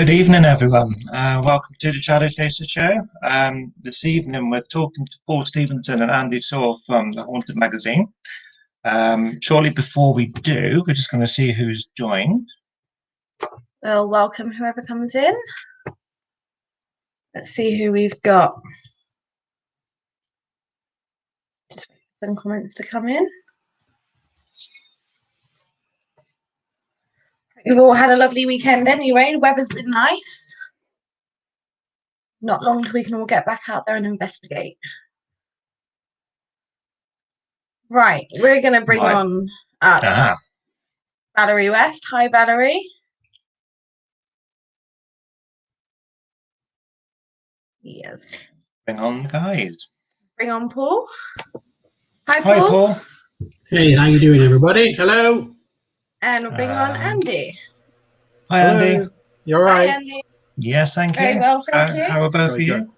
Good evening, everyone. Welcome to the Shadow Chaser Show. This evening, we're talking to Paul Stevenson and Andy Soar from the Haunted magazine. Shortly before we do, we're just going to see who's joined. We'll welcome whoever comes in. Let's see who we've got. Just wait for some comments to come in. We've all had a lovely weekend anyway. The weather's been nice. Not long till we can all get back out there and investigate. Right, we're going to bring on Valerie West. Hi, Valerie. Yes. Bring on, guys. Bring on Paul. Hi, Hi, Paul. Hey, how you doing, everybody? Hello. And we'll bring on Andy. Hi, Hello. Andy. You all right? Hi, Andy. Yes, thank you. Very well, thank you. How about for Very you? good.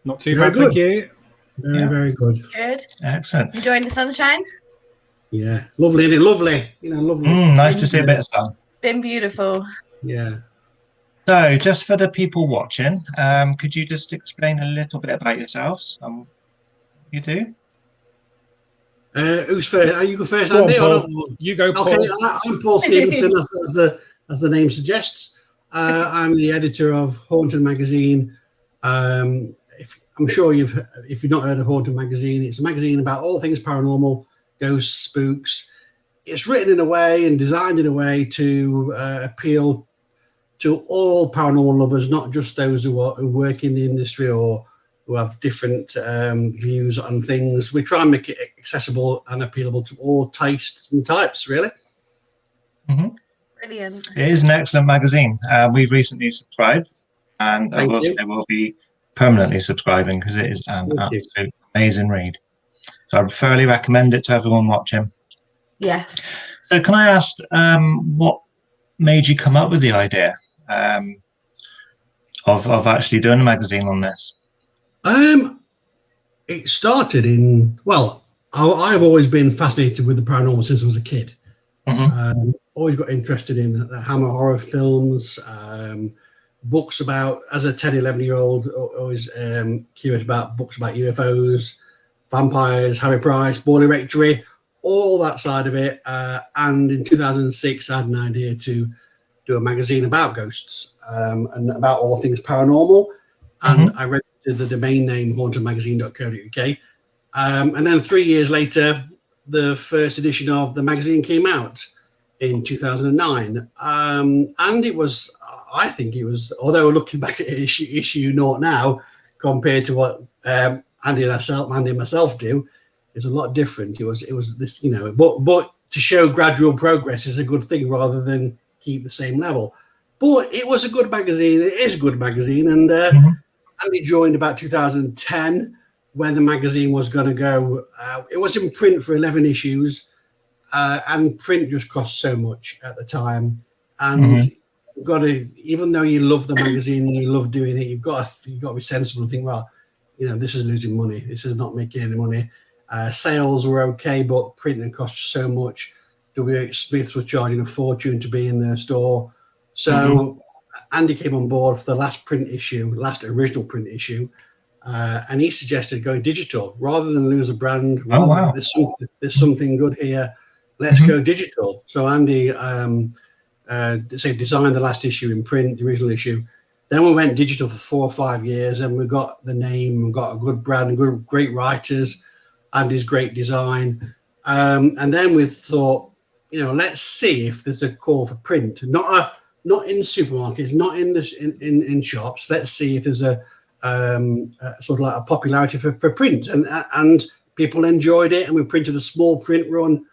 Not too Very bad, thank good. you. Very good. Good. Excellent. Enjoying the sunshine? Yeah, lovely, isn't it? Lovely. You know, lovely. Nice to see a bit of sun. Been beautiful. Yeah. So, just for the people watching, could you just explain a little bit about yourselves? You do? Who's first? Are you go first, Go on, Andy? Paul. Or not? You go, Paul. Okay, I'm Paul Stevenson, as the name suggests. I'm the editor of Haunted magazine. I'm sure if you've not heard of Haunted magazine, it's a magazine about all things paranormal, ghosts, spooks. It's written in a way and designed in a way to appeal to all paranormal lovers, not just those who work in the industry or who have different views on things. We try and make it accessible and appealable to all tastes and types, really. Mm-hmm. Brilliant. It is an excellent magazine. We've recently subscribed, and I will say we'll be permanently subscribing because it is an absolute amazing read. So I thoroughly recommend it to everyone watching. Yes. So can I ask what made you come up with the idea of actually doing a magazine on this? It started I've always been fascinated with the paranormal since I was a kid. Mm-hmm. Always got interested in Hammer horror films, books about, as a 10, 11-year-old, always curious about books about UFOs, vampires, Harry Price, Born Rectory, all that side of it. And in 2006, I had an idea to do a magazine about ghosts and about all things paranormal. And I registered the domain name hauntedmagazine.co.uk. And then 3 years later, the first edition of the magazine came out in 2009. And I think it was, although looking back at issue naught now, compared to what Andy and myself do, it's a lot different. It was this, but to show gradual progress is a good thing rather than keep the same level. But it was a good magazine. It is a good magazine. And Andy joined about 2010 when the magazine was going to go. It was in print for 11 issues, and print just cost so much at the time. And you've got to, even though you love the magazine and you love doing it, you've got to be sensible and think, well, this is losing money. This is not making any money. Sales were okay, but printing cost so much. W.H. Smith was charging a fortune to be in their store. So Andy came on board for the last original print issue, and he suggested going digital rather than lose a brand. There's something good here. Let's go digital. So Andy designed the last issue in print, the original issue. Then we went digital for 4 or 5 years, and we got the name, we got a good brand, great writers, Andy's great design. And then we thought, let's see if there's a call for print, not in supermarkets, not in shops. Let's see if there's a sort of like a popularity for print, and people enjoyed it, and we printed a small print run.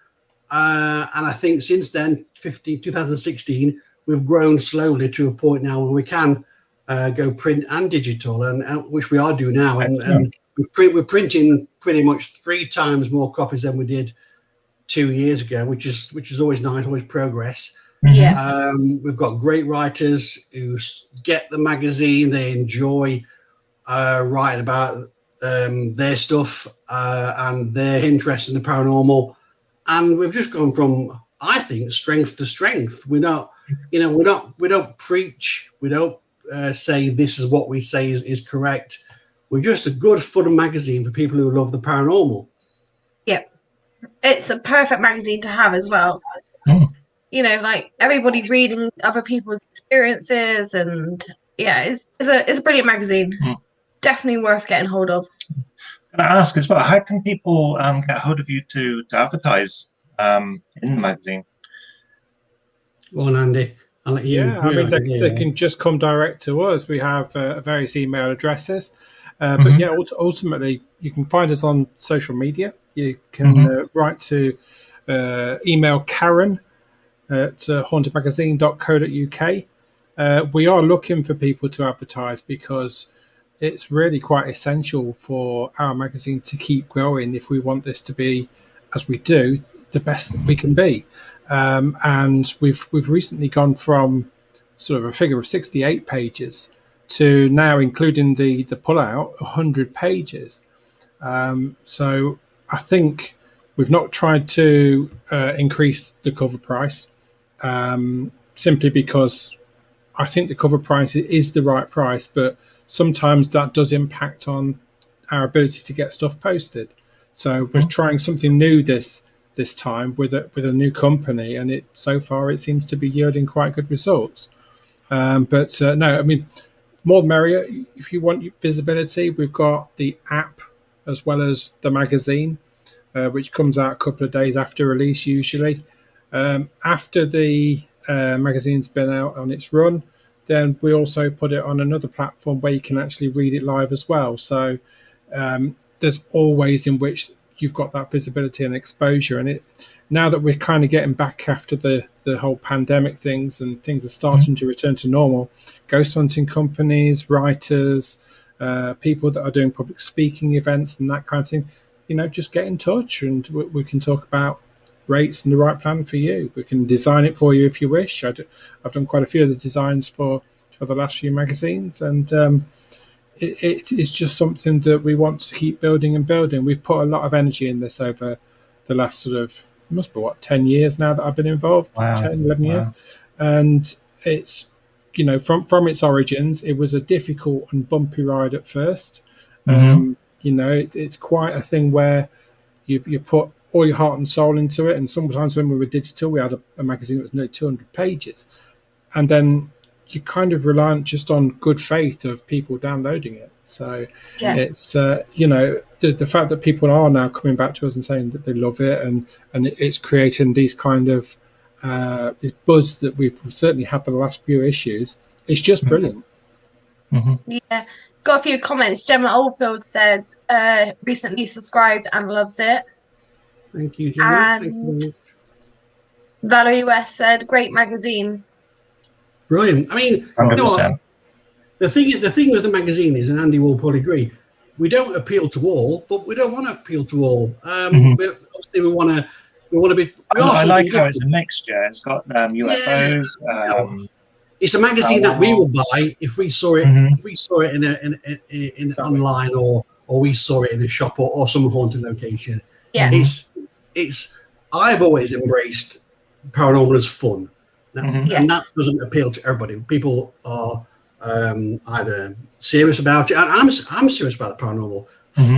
And I think since then, 2016, we've grown slowly to a point now where we can go print and digital, and which we are doing now. And we're printing pretty much 3 times more copies than we did 2 years ago, which is always nice, always progress. Yeah. We've got great writers who get the magazine, they enjoy writing about their stuff and their interest in the paranormal, and we've just gone from, I think, strength to strength. We don't preach, we don't say this is what we say is correct. We're just a good fun magazine for people who love the paranormal. Yep. It's a perfect magazine to have as well. Mm. You know, like everybody reading other people's experiences, and yeah, it's a brilliant magazine. Mm. Definitely worth getting hold of. Can I ask as well, how can people get hold of you to advertise in the magazine? Go on, Andy. I'll let you. Yeah, I mean, they can just come direct to us. We have various email addresses. But yeah, ultimately, you can find us on social media. You can write to email Karen at hauntedmagazine.co.uk. We are looking for people to advertise because it's really quite essential for our magazine to keep growing if we want this to be, as we do, the best that we can be. And we've recently gone from sort of a figure of 68 pages to now, including the pullout, 100 pages. So I think we've not tried to increase the cover price simply because I think the cover price is the right price, but sometimes that does impact on our ability to get stuff posted. So we're trying something new this time with a new company, and so far it seems to be yielding quite good results. But no, I mean, more the merrier. If you want visibility, we've got the app as well as the magazine, which comes out a couple of days after release usually. After the magazine's been out on its run, then we also put it on another platform where you can actually read it live as well. So there's always in which you've got that visibility and exposure. And now that we're kind of getting back after the whole pandemic things and things are starting to return to normal, ghost hunting companies, writers, people that are doing public speaking events and that kind of thing, just get in touch and we can talk about rates and the right plan for you. We can design it for you if you wish. I've done quite a few of the designs for the last few magazines, and it's just something that we want to keep building and building. We've put a lot of energy in this over the last sort of, it must be 10 years now that I've been involved. Wow. 10, 11 years. And it's, from its origins, it was a difficult and bumpy ride at first. It's quite a thing where you put all your heart and soul into it. And sometimes when we were digital, we had a magazine that was nearly 200 pages. And then you're kind of reliant just on good faith of people downloading it. So it's, the fact that people are now coming back to us and saying that they love it and it's creating these kind of this buzz that we've certainly had for the last few issues. It's just brilliant. Yeah. Got a few comments. Gemma Oldfield said recently subscribed and loves it. Thank you, Gemma. And thank you. Valerie West said, great magazine. Brilliant. I mean, 100%. The thing with the magazine is, and Andy will probably agree, we don't appeal to all, but we don't want to appeal to all. Obviously, we want to be. I like how it's a mixture. It's got UFOs. It's a magazine that we would buy if we saw it. If we saw it in online, or we saw it in a shop or some haunted location. Yeah. It's. I've always embraced paranormal as fun. And that doesn't appeal to everybody. People are either serious about it, and I'm serious about the paranormal.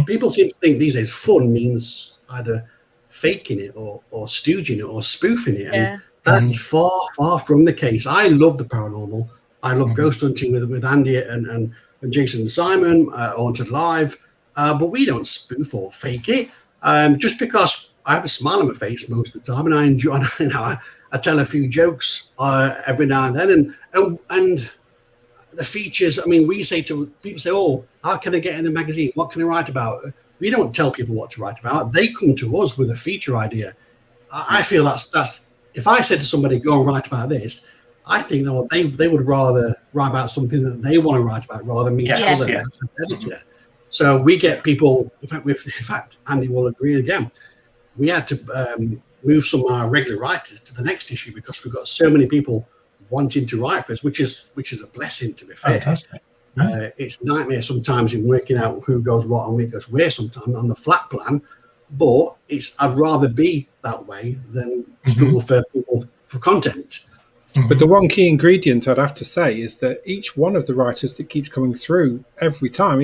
People seem to think these days fun means either faking it or stooging it or spoofing it, and that is far, far from the case. I love the paranormal. I love ghost hunting with Andy and Jason and Simon, Haunted Live, but we don't spoof or fake it. Just because I have a smile on my face most of the time, and I enjoy. I tell a few jokes every now and then, and the features. I mean, we say to people, "Oh, how can I get in the magazine? What can I write about?" We don't tell people what to write about. They come to us with a feature idea. I feel that's. If I said to somebody, "Go and write about this," I think they would rather write about something that they want to write about rather than me tell them. So we get people. In fact, Andy will agree again. We had to move some of our regular writers to the next issue because we've got so many people wanting to write for us, which is a blessing, to be fair. Fantastic. It's a nightmare sometimes in working out who goes what and who goes where sometimes on the flat plan, but I'd rather be that way than struggle for people for content. But the one key ingredient I'd have to say is that each one of the writers that keeps coming through every time,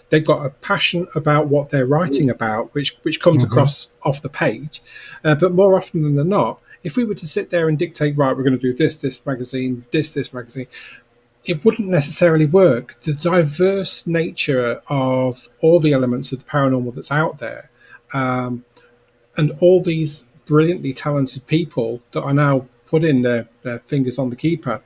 they've got a passion about what they're writing about, which comes across off the page. But more often than not, if we were to sit there and dictate, right, we're going to do this magazine, this magazine, it wouldn't necessarily work. The diverse nature of all the elements of the paranormal that's out there, and all these brilliantly talented people that are now putting their fingers on the keypad,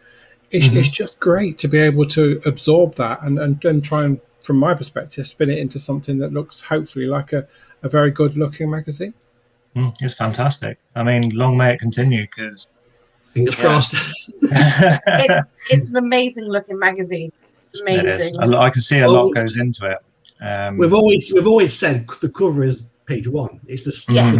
it's just great to be able to absorb that and then try and, from my perspective, spin it into something that looks hopefully like a very good looking magazine. It's fantastic. I mean, long may it continue, because Fingers crossed. It's an amazing looking magazine. Amazing. I can see a lot goes into it. We've always said the cover is page one. It's the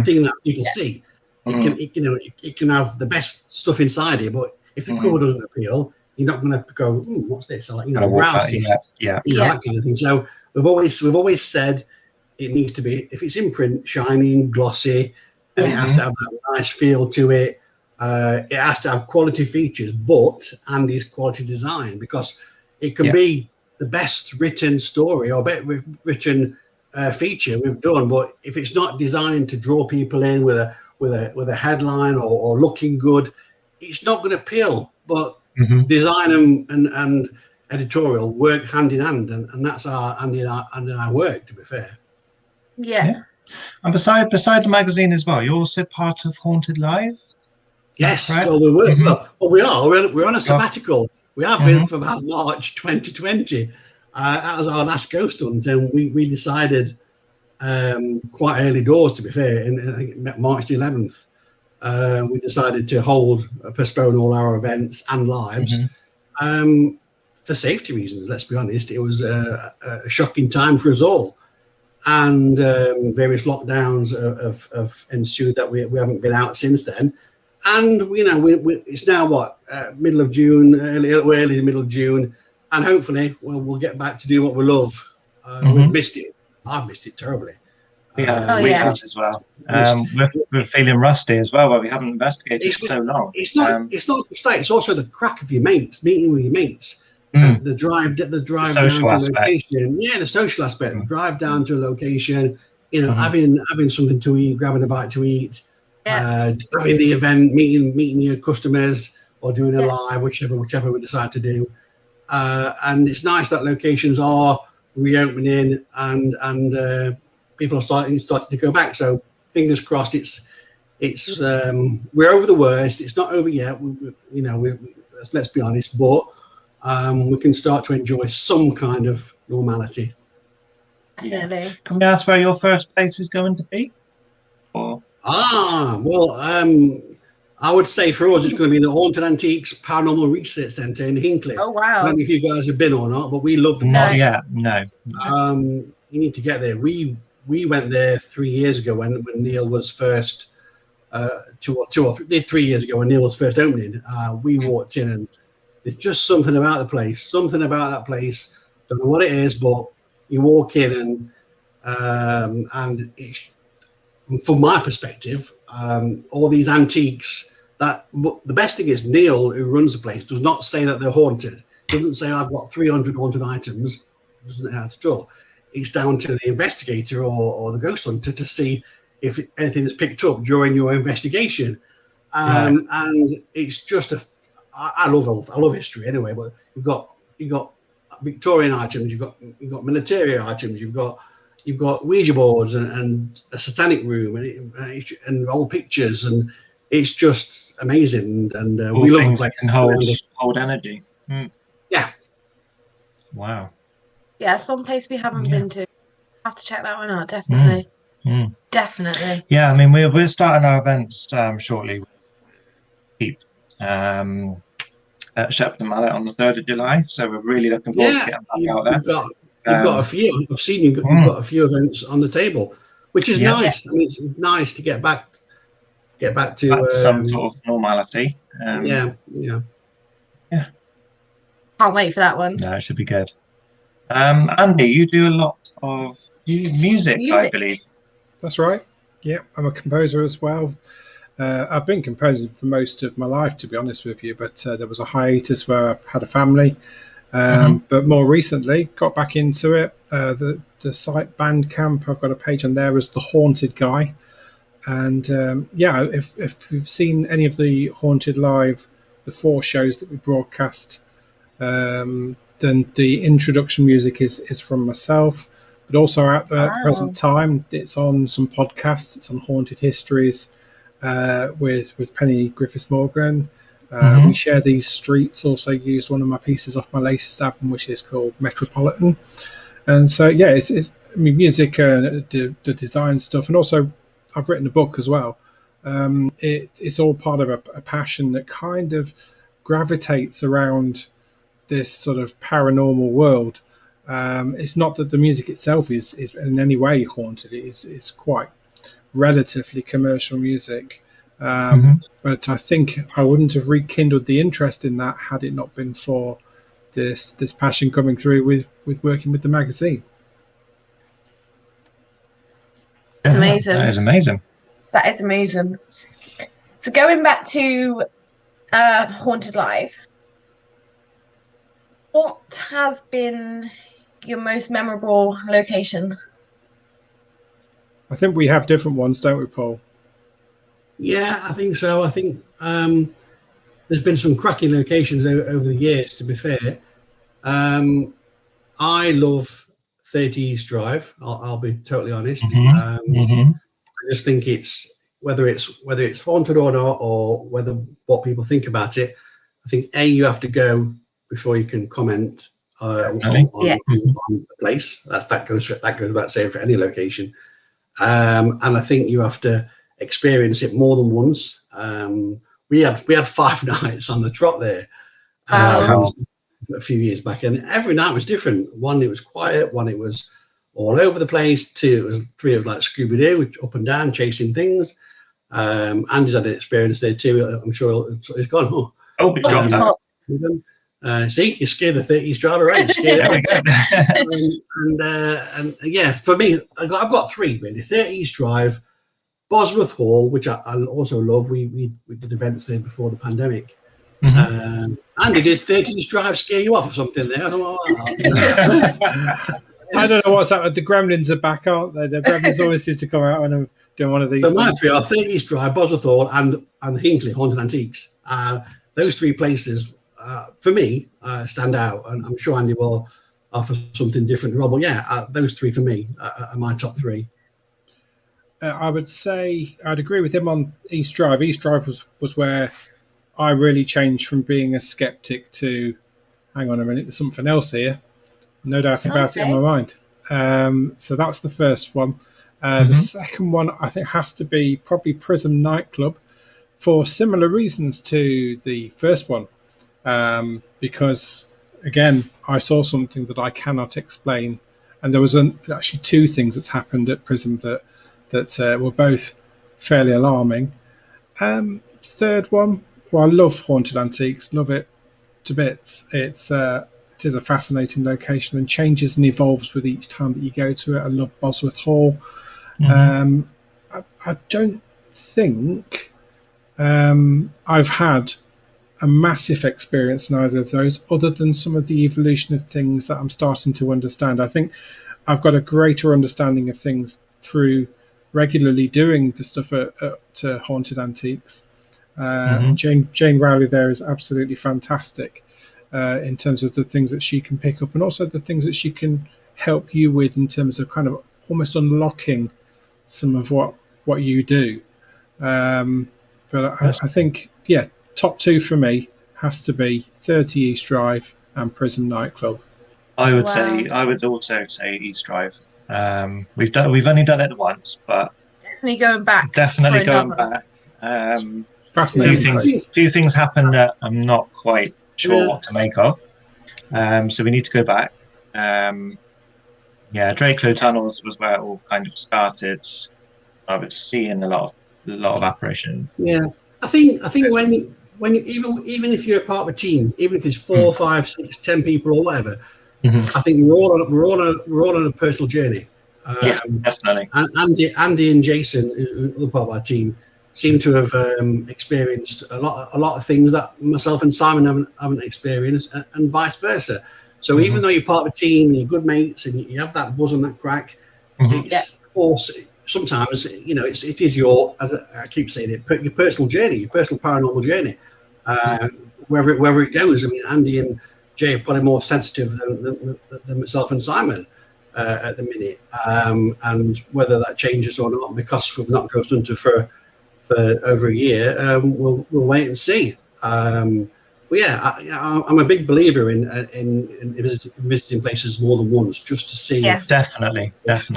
thing that people see. It can have the best stuff inside it, but if the cover doesn't appeal, you're not going to go, what's this? Or browse that kind of thing. So we've always said it needs to be, if it's in print, shiny and glossy, and it has to have that nice feel to it. It has to have quality features, but Andy's quality design, because it can be the best written story or better written feature we've done, but if it's not designed to draw people in with a headline or looking good, it's not going to appeal. But design and editorial work hand in hand, and that's our Andy and I work, to be fair. Yeah. And beside the magazine as well, you're also part of Haunted Live. Yes, right? well, we were. We're on a sabbatical. We have been for about March 2020. That was our last ghost hunt, and we decided quite early doors, to be fair, I think March the 11th. We decided to postpone all our events and lives for safety reasons. Let's be honest, it was a shocking time for us all, and various lockdowns have ensued that we haven't been out since then. And it's now middle of June, early middle of June, and hopefully we'll get back to do what we love. We've missed it. I've missed it terribly. We have as well. We're feeling rusty as well, but we haven't investigated for so long. It's not just that; it's also the crack of your mates, meeting with your mates, the drive down to a location. Yeah, the social aspect. Drive down to a location. Having something to eat, grabbing a bite to eat. Having the event, meeting your customers, or doing a live, whichever we decide to do. And it's nice that locations are reopening and people are starting to go back. So fingers crossed. It's we're over the worst. It's not over yet. Let's be honest, but we can start to enjoy some kind of normality. Yeah. Can we ask where your first place is going to be? Or I would say for us, it's going to be the Haunted Antiques Paranormal Research Centre in Hinckley. Oh, wow. I don't know if you guys have been or not, but we love the place. No. You need to get there. We went there 3 years ago when Neil was first, 3 years ago when Neil was first opening. We walked in and there's just something about the place. Something about that place. Don't know what it is, but you walk in and it's, from my perspective, all these antiques. But the best thing is Neil, who runs the place, does not say that they're haunted. Doesn't say I've got 300 haunted items. Doesn't know how to draw. It's down to the investigator or the ghost hunter to see if anything is picked up during your investigation. And it's just I love history anyway. But you've got Victorian items. You've got military items. You've got Ouija boards and a satanic room and old pictures, and it's just amazing. And we love the place. Can hold energy. Yeah. Wow. Yeah, it's one place we haven't been to. Have to check that one out, definitely. Definitely. Yeah, I mean we're starting our events shortly. At Shepton Mallet on the 3rd of July, so we're really looking forward to getting back out there. You've got a few. I've seen you've got a few events on the table, which is nice. I mean, it's nice to get back to some sort of normality. Yeah. Can't wait for that one. No, it should be good. Andy, you do a lot of music, I believe. That's right. Yeah, I'm a composer as well. I've been composing for most of my life, to be honest with you, but there was a hiatus where I had a family. But more recently, got back into it. The site Bandcamp, I've got a page on there as The Haunted Guy. And if you've seen any of the Haunted Live, the 4 shows that we broadcast, then the introduction music is from myself. But also at the present time, it's on some podcasts. It's on Haunted Histories with Penny Griffiths-Morgan. We Share These Streets also used one of my pieces off my latest album, which is called Metropolitan. And so, yeah, it's music and the design stuff. And also, I've written a book as well. It's all part of a passion that kind of gravitates around this sort of paranormal world. It's not that the music itself is in any way haunted. It's quite relatively commercial music. But I think I wouldn't have rekindled the interest in that had it not been for this passion coming through with working with the magazine. It's amazing. That is amazing. That is amazing. So going back to Haunted Live, what has been your most memorable location? I think we have different ones, don't we, Paul? Yeah, I think so. I think there's been some cracking locations over the years, to be fair. I love 30 East Drive. I'll be totally honest. I just think it's whether it's haunted or not, or what people think about it. I think you have to go before you can comment on the place. That goes without saying for any location. And I think you have to experience it more than once. We had 5 nights on the trot there. A few years back, and every night was different. One, it was quiet. One, it was all over the place. 2, 3, it was like Scooby-Doo, up and down, chasing things. Andy's had an experience there too. I'm sure it's gone. It's gone. See, you scared the 30s driver, right? And yeah, for me, I've got 3 really. 30s Drive, Bosworth Hall, which I also love. We did events there before the pandemic. Andy, does 30s Drive scare you off or something there? I don't know what's happening. The Gremlins are back, aren't they? The Gremlins always seem to come out when I'm doing one of these. So my 3 are 30s Drive, Bosworth Hall, and Hinckley Haunted Antiques. Those 3 places, for me, stand out, and I'm sure Andy will offer something different. But yeah, those 3 for me are my top 3. I would say I'd agree with him on East Drive. East Drive was where I really changed from being a skeptic to, hang on a minute, there's something else here. No doubt about it in my mind. So that's the first one. The second one, I think, has to be probably Prism Nightclub for similar reasons to the first one. Because, again, I saw something that I cannot explain. And there was actually 2 things that's happened at Prism that were both fairly alarming. Third one, well, I love Haunted Antiques, love it to bits. It is a fascinating location and changes and evolves with each time that you go to it. I love Bosworth Hall. I don't think I've had a massive experience in either of those, other than some of the evolution of things that I'm starting to understand. I think I've got a greater understanding of things through regularly doing the stuff at Haunted Antiques. Jane Rowley there is absolutely fantastic in terms of the things that she can pick up, and also the things that she can help you with in terms of kind of almost unlocking some of what you do. But I think, yeah, top 2 for me has to be 30 East Drive and Prism Nightclub. I would also say East Drive. We've only done it once, but definitely going back. Fascinating. Few things happen that I'm not quite sure what to make of. So we need to go back. Draco Tunnels was where it all kind of started. I was seeing a lot of apparitions. Yeah, I think when you, even if you're a part of a team, even if it's 4, 5, 6, 10 people or whatever, I think we're all on a personal journey. Yes, definitely. And Andy and Jason, who are part of our team, seem to have experienced a lot of things that myself and Simon haven't experienced, and vice versa. So even though you're part of a team and you're good mates and you have that buzz and that crack, it's of course sometimes it is your, as I keep saying it, your personal journey, your personal paranormal journey, wherever it goes. I mean, Andy and Jay are probably more sensitive than myself and Simon at the minute, and whether that changes or not, because we've not ghost hunted for over a year, we'll wait and see. But yeah, I'm a big believer in visiting places more than once, just to see definitely if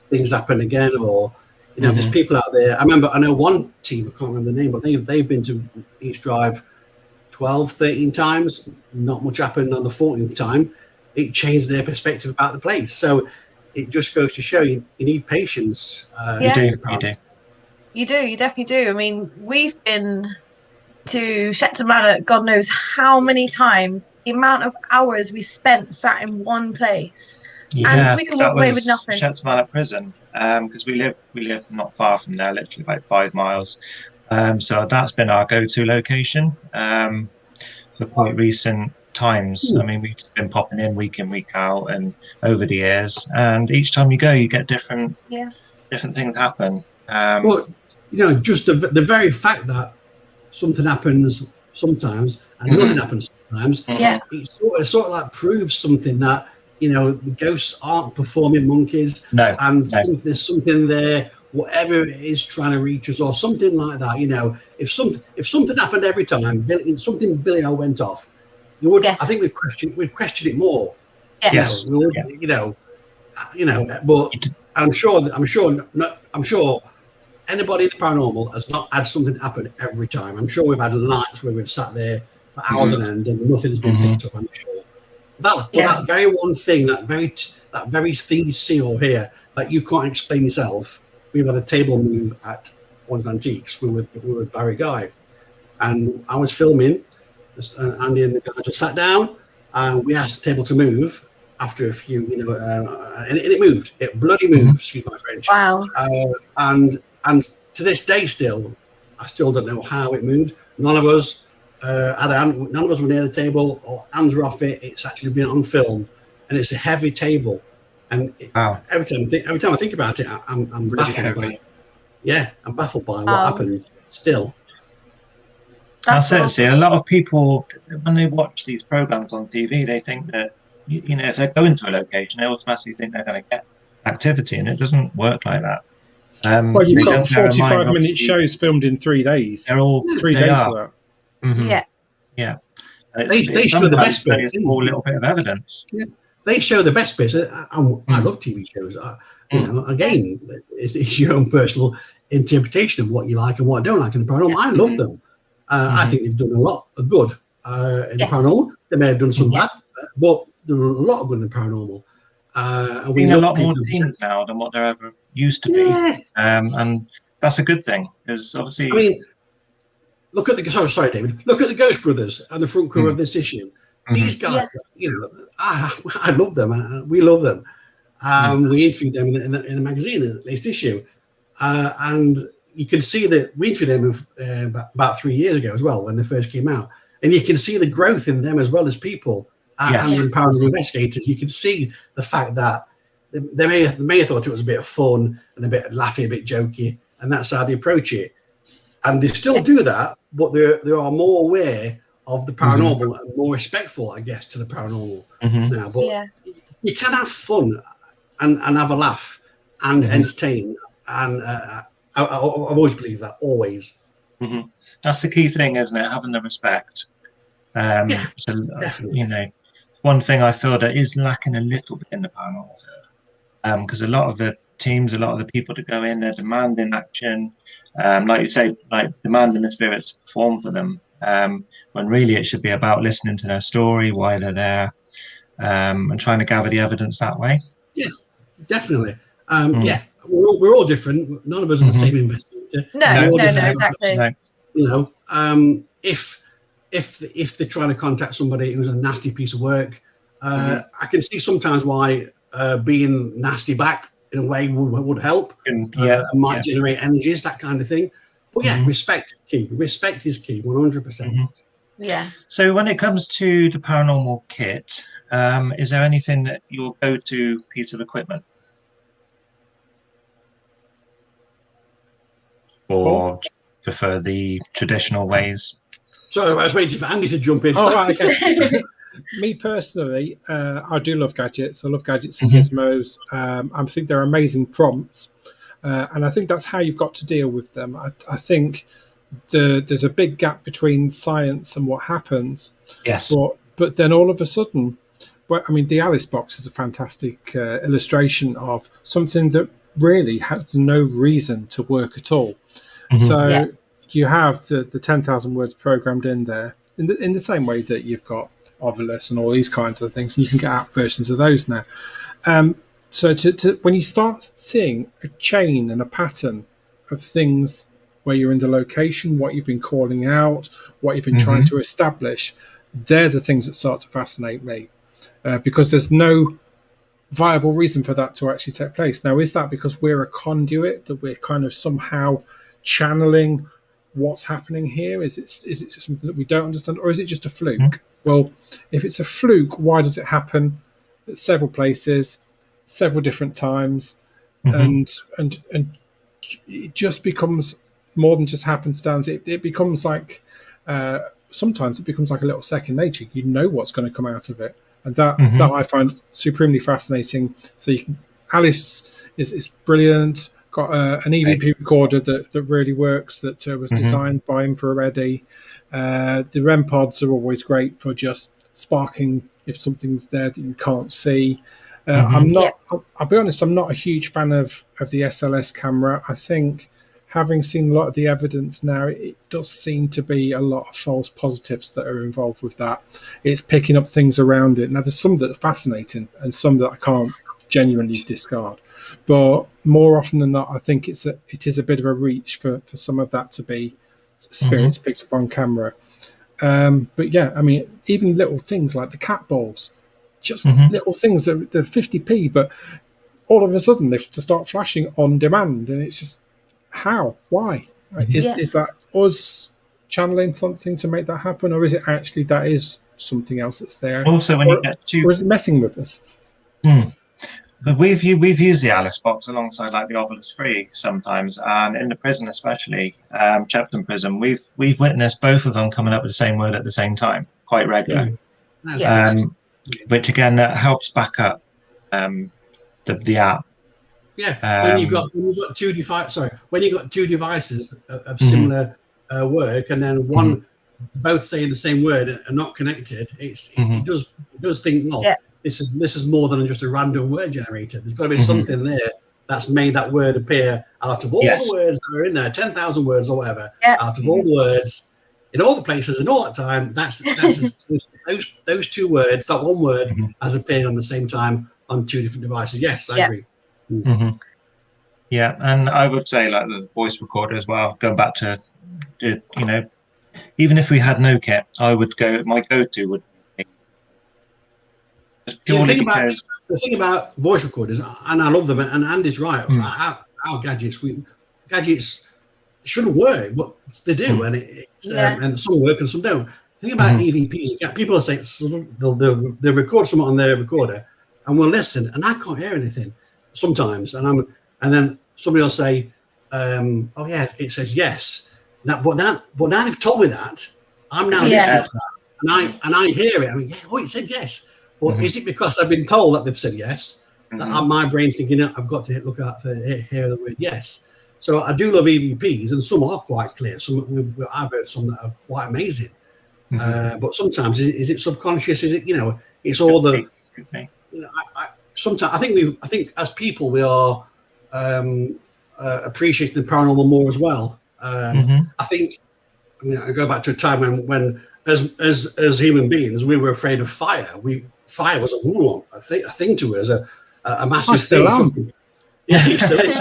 things happen again, or there's people out there. I know one team, I can't remember the name, but they've been to East Drive 12, 13 times. Not much happened on the 14th time. It changed their perspective about the place. So it just goes to show you need patience. You do. You definitely do. I mean, we've been to Shetland Manor God knows how many times. The amount of hours we spent sat in one place, and we can walk away with nothing. Shetland Manor Prison, because we live not far from there, literally about 5 miles. So that's been our go-to location for quite recent times. I mean, we've been popping in week out, and over the years, and each time you go, you get different things happen. But just the very fact that something happens sometimes and nothing happens sometimes, it sort of like proves something, that the ghosts aren't performing monkeys, and there's something there, whatever it is trying to reach us, or something like that. If something happened every time, something Billy O went off, you would. I think we'd question it more. Yes. We would, but I'm sure anybody in the paranormal has not had something happen every time. I'm sure we've had nights where we've sat there for hours on end and nothing's been picked up. I'm sure. That very one thing, that very thing you see or hear that you can't explain yourself. We've had a table move at One Antiques. We were with Barry Guy, and I was filming. Andy and the guy just sat down, and we asked the table to move after a few, and it moved. It bloody moved. Excuse my French. Wow. And to this day, I still don't know how it moved. None of us none of us were near the table, or hands were off it. It's actually been on film, and it's a heavy table. And every time I think about it, I'm baffled by it. Yeah, I'm baffled by what happened. Still, I'll say a lot of people, when they watch these programs on TV, they think that if they go into a location, they automatically think they're going to get activity, and it doesn't work like that. Well, you've got 45-minute shows filmed in 3 days. They're all 3 days for that. Yeah. They show the best bit. A small little bit of evidence. Yeah. They show the best bits. I love TV shows. Again, it's your own personal interpretation of what you like and what I don't like in the paranormal. I love them. I think they've done a lot of good in the paranormal. They may have done some bad, but there's a lot of good in the paranormal. And we a lot more teams now than what there ever used to be, and that's a good thing, because obviously, I mean, look at the sorry, David. Look at the Ghost Brothers and the front cover of this issue. These guys, I love them. We love them. We interviewed them in the magazine, in the latest issue, and you can see that we interviewed them about 3 years ago as well, when they first came out, and you can see the growth in them as well as people. And in paranormal investigators, you can see the fact that they may have thought it was a bit of fun and a bit laughy, a bit jokey, and that's how they approach it. And they still do that, but they are more aware of the paranormal and more respectful, I guess, to the paranormal now. But you can have fun and have a laugh and entertain, and I've always believed that, always. That's the key thing, isn't it? Having the respect. Definitely. One thing I feel that is lacking a little bit in the paranormal field, because a lot of the teams, a lot of the people that go in, they're demanding action, like you say, like demanding the spirits to perform for them, when really it should be about listening to their story, why they're there, and trying to gather the evidence that way. Yeah, definitely. We're all different. None of us are the same investigator. No, exactly. If they're trying to contact somebody who's a nasty piece of work, I can see sometimes why being nasty back in a way would help and might generate energies, that kind of thing. But yeah, respect is key. Respect is key, 100%. Yeah. So when it comes to the paranormal kit, is there anything that your go-to piece of equipment? Or do you prefer the traditional ways? Sorry, I was waiting for Andy to jump in. Oh, right, okay. Me personally, I do love gadgets. I love gadgets and gizmos. I think they're amazing prompts. And I think that's how you've got to deal with them. I think there's a big gap between science and what happens. Yes. But then all of a sudden, well, I mean, the Alice box is a fantastic illustration of something that really has no reason to work at all. So you have the 10,000 words programmed in there in the same way that you've got Ovilus and all these kinds of things, and you can get app versions of those now. So when you start seeing a chain and a pattern of things where you're in the location, what you've been calling out, what you've been trying to establish, they're the things that start to fascinate me, because there's no viable reason for that to actually take place. Now, is that because we're a conduit, that we're kind of somehow channeling what's happening here? Is it something that we don't understand, or is it just a fluke? Well, if it's a fluke, why does it happen at several places, several different times, and it just becomes more than just happenstance. It becomes like sometimes it becomes like a little second nature. You know what's going to come out of it, and that I find supremely fascinating. So Alice is brilliant. Got an EVP recorder that really works, that was designed by infrared. The REM pods are always great for just sparking if something's there that you can't see. I'll be honest, I'm not a huge fan of the SLS camera. I think, having seen a lot of the evidence now, it does seem to be a lot of false positives that are involved with that. It's picking up things around it. Now, there's some that are fascinating and some that I can't genuinely discard. But more often than not, I think it is a bit of a reach for some of that to be spirits picked up on camera. But yeah, I mean, even little things like the cat balls, just little things that they're 50p, but all of a sudden they start flashing on demand, and it's just how, why? Is that us channeling something to make that happen, or is it actually that is something else that's there? Also, when you get to, or is it messing with us? But we've used the Alice box alongside like the Ovilus 3 sometimes, and in the prison especially, Chepton Prison, we've witnessed both of them coming up with the same word at the same time quite regularly. Which again helps back up the app. Yeah, when you've got two devices of similar work, and then one both saying the same word and not connected, it does think, well, this is more than just a random word generator. There's got to be something there that's made that word appear out of all the words that are in there, 10,000 words or whatever, out of all the words in all the places and all that time. That's those two words, that one word has appeared on the same time on two different devices. Yes, I agree. Yeah, and I would say like the voice recorder as well. Going back to, even if we had no kit, I would go. My go-to would be purely because the thing about voice recorders, and I love them, and Andy's right. Our gadgets shouldn't work, but they do, and and some work and some don't. The thing about EVPs, people are saying they'll record something on their recorder, and we'll listen, and I can't hear anything sometimes, and then somebody will say, "Oh yeah, it says yes." But now they've told me that, I'm now listening to that, and I hear it. I mean, it said yes. But is it because I've been told that they've said yes that my brain's thinking I've got to look out for hear the word yes? So I do love EVPs, and some are quite clear. I've heard some that are quite amazing. But sometimes is it subconscious? Is it it's all the sometimes I think as people we are appreciating the paranormal more as well. I think I go back to a time when as human beings we were afraid of fire. Fire was a thing to us, a massive thing. It still is.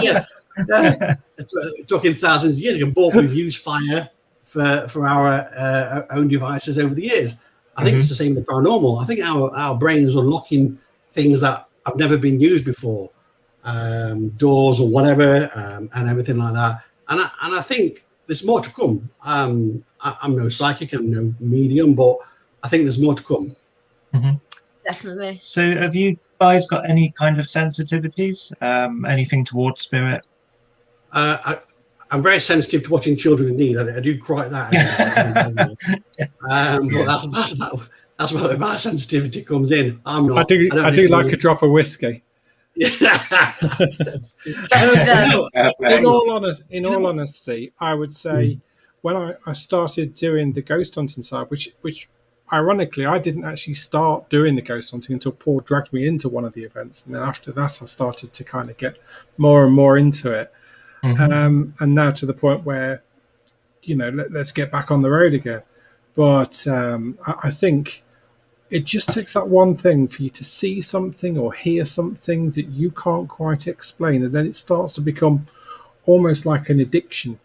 It took in thousands of years ago, but we've used fire for our own devices over the years. I think it's the same with the paranormal. I think our brains are unlocking things that have never been used before, doors or whatever, and everything like that. And I think there's more to come. I'm no psychic, I'm no medium, but I think there's more to come. Definitely. So have you guys got any kind of sensitivities? Anything towards spirit? I'm very sensitive to watching children in need. I do cry at that. But that's where my sensitivity comes in. I'm not. I do like a drop of whiskey. Yeah. In all honesty, I would say when I started doing the ghost hunting side, which ironically I didn't actually start doing the ghost hunting until Paul dragged me into one of the events, and then after that I started to kind of get more and more into it, and now to the point where, you know, let's get back on the road again. But I think it just takes that one thing for you to see something or hear something that you can't quite explain, and then it starts to become almost like an addiction.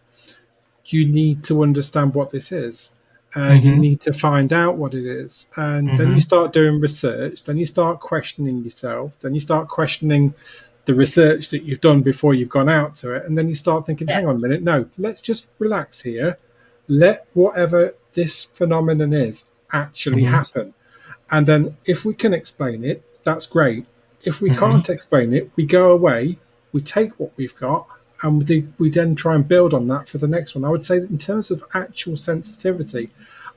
You need to understand what this is. You need to find out what it is. And then you start doing research. Then you start questioning yourself. Then you start questioning the research that you've done before you've gone out to it. And then you start thinking, hang on a minute, no, let's just relax here. Let whatever this phenomenon is actually happen. And then if we can explain it, that's great. If we can't explain it, we go away, we take what we've got, and we then try and build on that for the next one. I would say that in terms of actual sensitivity,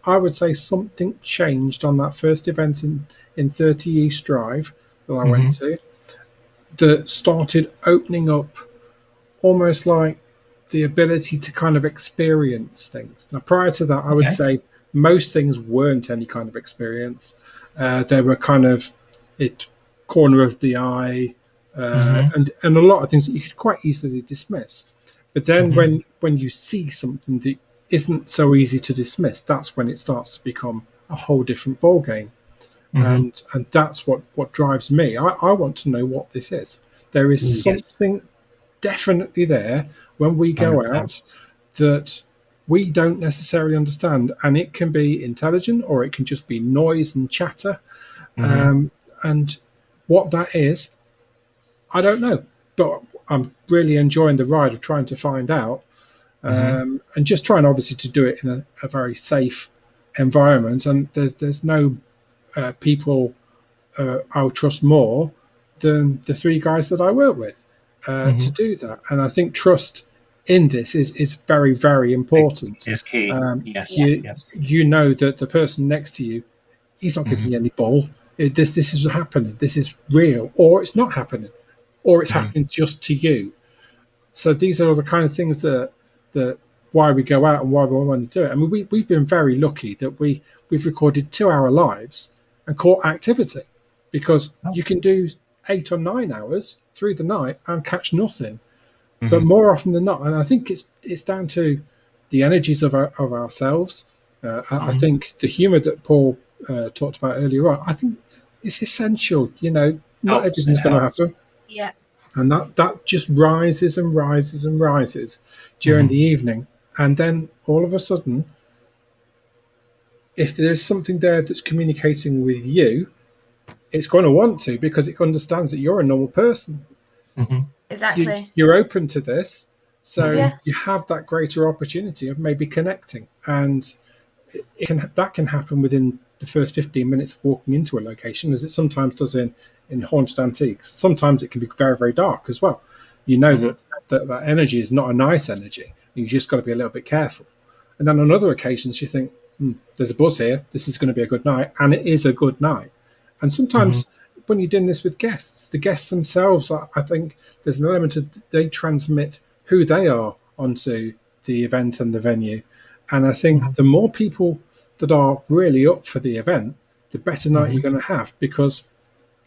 I would say something changed on that first event in 30 East Drive that I went to, that started opening up almost like the ability to kind of experience things. Now, prior to that, I would say most things weren't any kind of experience. They were kind of corner of the eye, and a lot of things that you could quite easily dismiss. But then when you see something that isn't so easy to dismiss, that's when it starts to become a whole different ball game. And that's what drives me. I want to know what this is. There is something definitely there when we go out that we don't necessarily understand, and it can be intelligent or it can just be noise and chatter. And what that is, I don't know, but I'm really enjoying the ride of trying to find out, and just trying obviously to do it in a very safe environment. And there's no people I'll trust more than the three guys that I work with to do that. And I think trust in this is very, very important. It's key. You know that the person next to you, he's not giving you any bull. This is happening. This is real, or it's not happening, or it's happening just to you. So these are the kind of things that why we go out and why we want to do it. I mean, we've been very lucky that we've recorded 2-hour lives and caught activity, because you can do 8 or 9 hours through the night and catch nothing. But more often than not, and I think it's down to the energies of ourselves. I think the humour that Paul talked about earlier on, I think it's essential. You know, not everything's going to happen. Yeah. And that just rises and rises and rises during the evening. And then all of a sudden, if there's something there that's communicating with you, it's going to want to, because it understands that you're a normal person. Exactly. You're open to this, so you have that greater opportunity of maybe connecting, and that can happen within the first 15 minutes of walking into a location, as it sometimes does in haunted antiques. Sometimes it can be very, very dark as well. You know that energy is not a nice energy. You just got to be a little bit careful. And then on other occasions, you think, there's a buzz here. This is going to be a good night, and it is a good night. And sometimes when you're doing this with guests, the guests themselves, I think there's an element of they transmit who they are onto the event and the venue. And I think the more people that are really up for the event, the better night you're going to have, because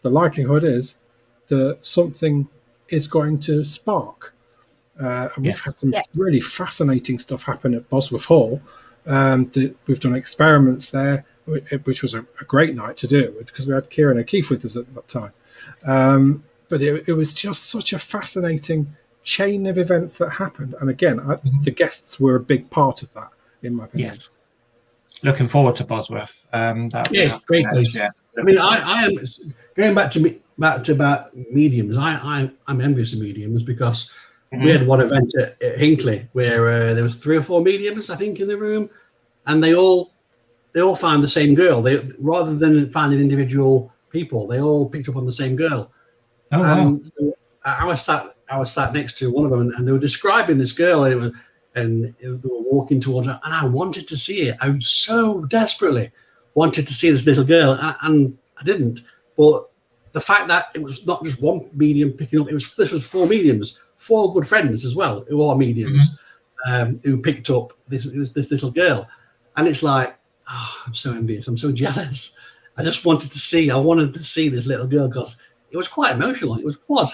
the likelihood is that something is going to spark. And we've had some really fascinating stuff happen at Bosworth Hall. We've done experiments there, which was a great night to do it with, because we had Kieran O'Keefe with us at that time. But it was just such a fascinating chain of events that happened. And again, the guests were a big part of that, in my opinion. Yes. Looking forward to Bosworth. Great place. I mean, I am going back to about mediums. I'm envious of mediums, because We had one event at Hinckley where there was 3 or 4 mediums, I think, in the room, and they all found the same girl. They, rather than finding individual people, they all picked up on the same girl. Oh, wow. And I was sat next to one of them, and they were describing this girl, and they were walking towards her, and I wanted to see it. I so desperately wanted to see this little girl, and I didn't. But the fact that it was not just one medium picking up, this was 4 mediums, 4 good friends as well, who are mediums, who picked up this little girl. And it's like, oh, I'm so envious. I'm so jealous. I wanted to see this little girl, because it was quite emotional. It was quite,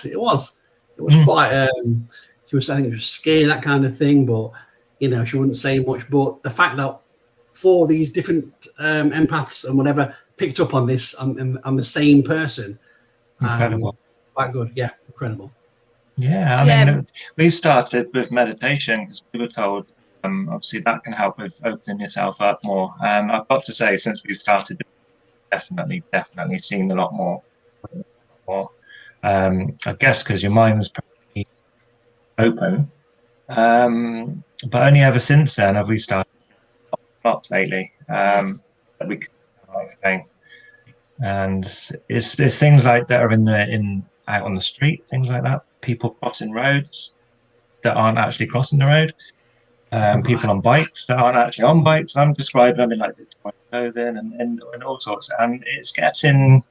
she was, I think it was scary, that kind of thing, but, you know, she wouldn't say much. But the fact that 4 of these different empaths and whatever picked up on this, on the same person. Incredible. Quite good. Yeah, incredible. Yeah, I mean, we started with meditation because we were told, obviously, that can help with opening yourself up more. And I've got to say, since we've started, definitely seen a lot more. I guess because your mind is pretty open. But only ever since then have we started a lot lately. That we can thing. And it's things like that are out on the street, things like that. People crossing roads that aren't actually crossing the road. People on bikes that aren't actually on bikes. I'm describing them in like clothing and all sorts. And it's getting,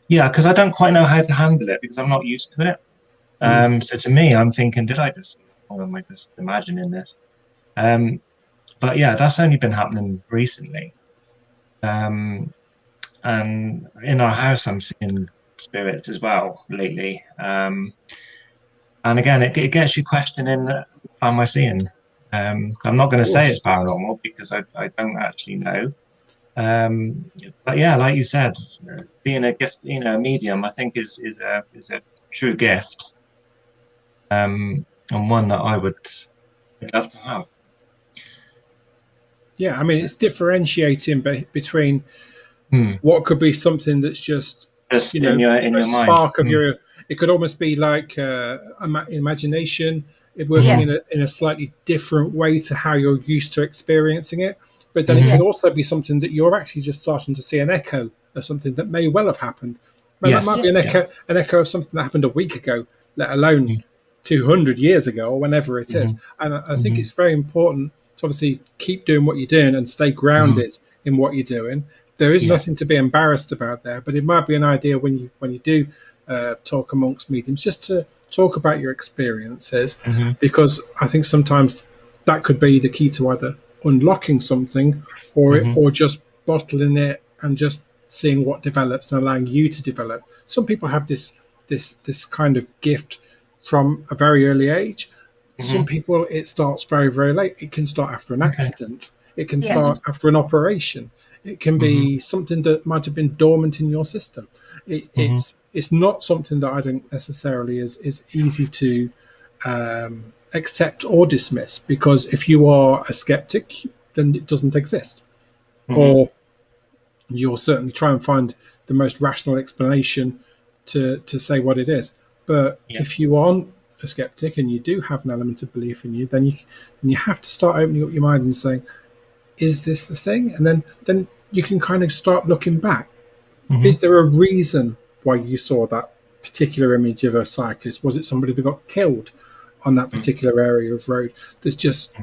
because I don't quite know how to handle it because I'm not used to it. So to me, I'm thinking, or am I just imagining this? But yeah, that's only been happening recently. And in our house, I'm seeing spirits as well lately. And again, it gets you questioning, am I seeing? I'm not going to say it's paranormal because I don't actually know. But yeah, like you said, being a gift, a medium, I think is a true gift. And one that I would love to have. Yeah, I mean, it's differentiating between what could be something that's just in your spark mind. Of your. It could almost be like imagination, working in a slightly different way to how you're used to experiencing it. But then it can also be something that you're actually just starting to see an echo of something that may well have happened. That might be an echo of something that happened a week ago, let alone 200 years ago or whenever it is. And I think it's very important to obviously keep doing what you're doing and stay grounded in what you're doing. There is nothing to be embarrassed about there, but it might be an idea when you do talk amongst mediums, just to talk about your experiences, because I think sometimes that could be the key to either unlocking something or just bottling it and just seeing what develops and allowing you to develop. Some people have this kind of gift from a very early age. Some people, it starts very, very late. It can start after an accident. It can start after an operation. It can be something that might have been dormant in your system. It's not something that I think necessarily is easy to accept or dismiss, because if you are a skeptic, then it doesn't exist. Or you'll certainly try and find the most rational explanation to say what it is. But if you aren't a skeptic and you do have an element of belief in you, then you have to start opening up your mind and saying, is this the thing? And then you can kind of start looking back. Is there a reason why you saw that particular image of a cyclist? Was it somebody that got killed on that particular area of road that's just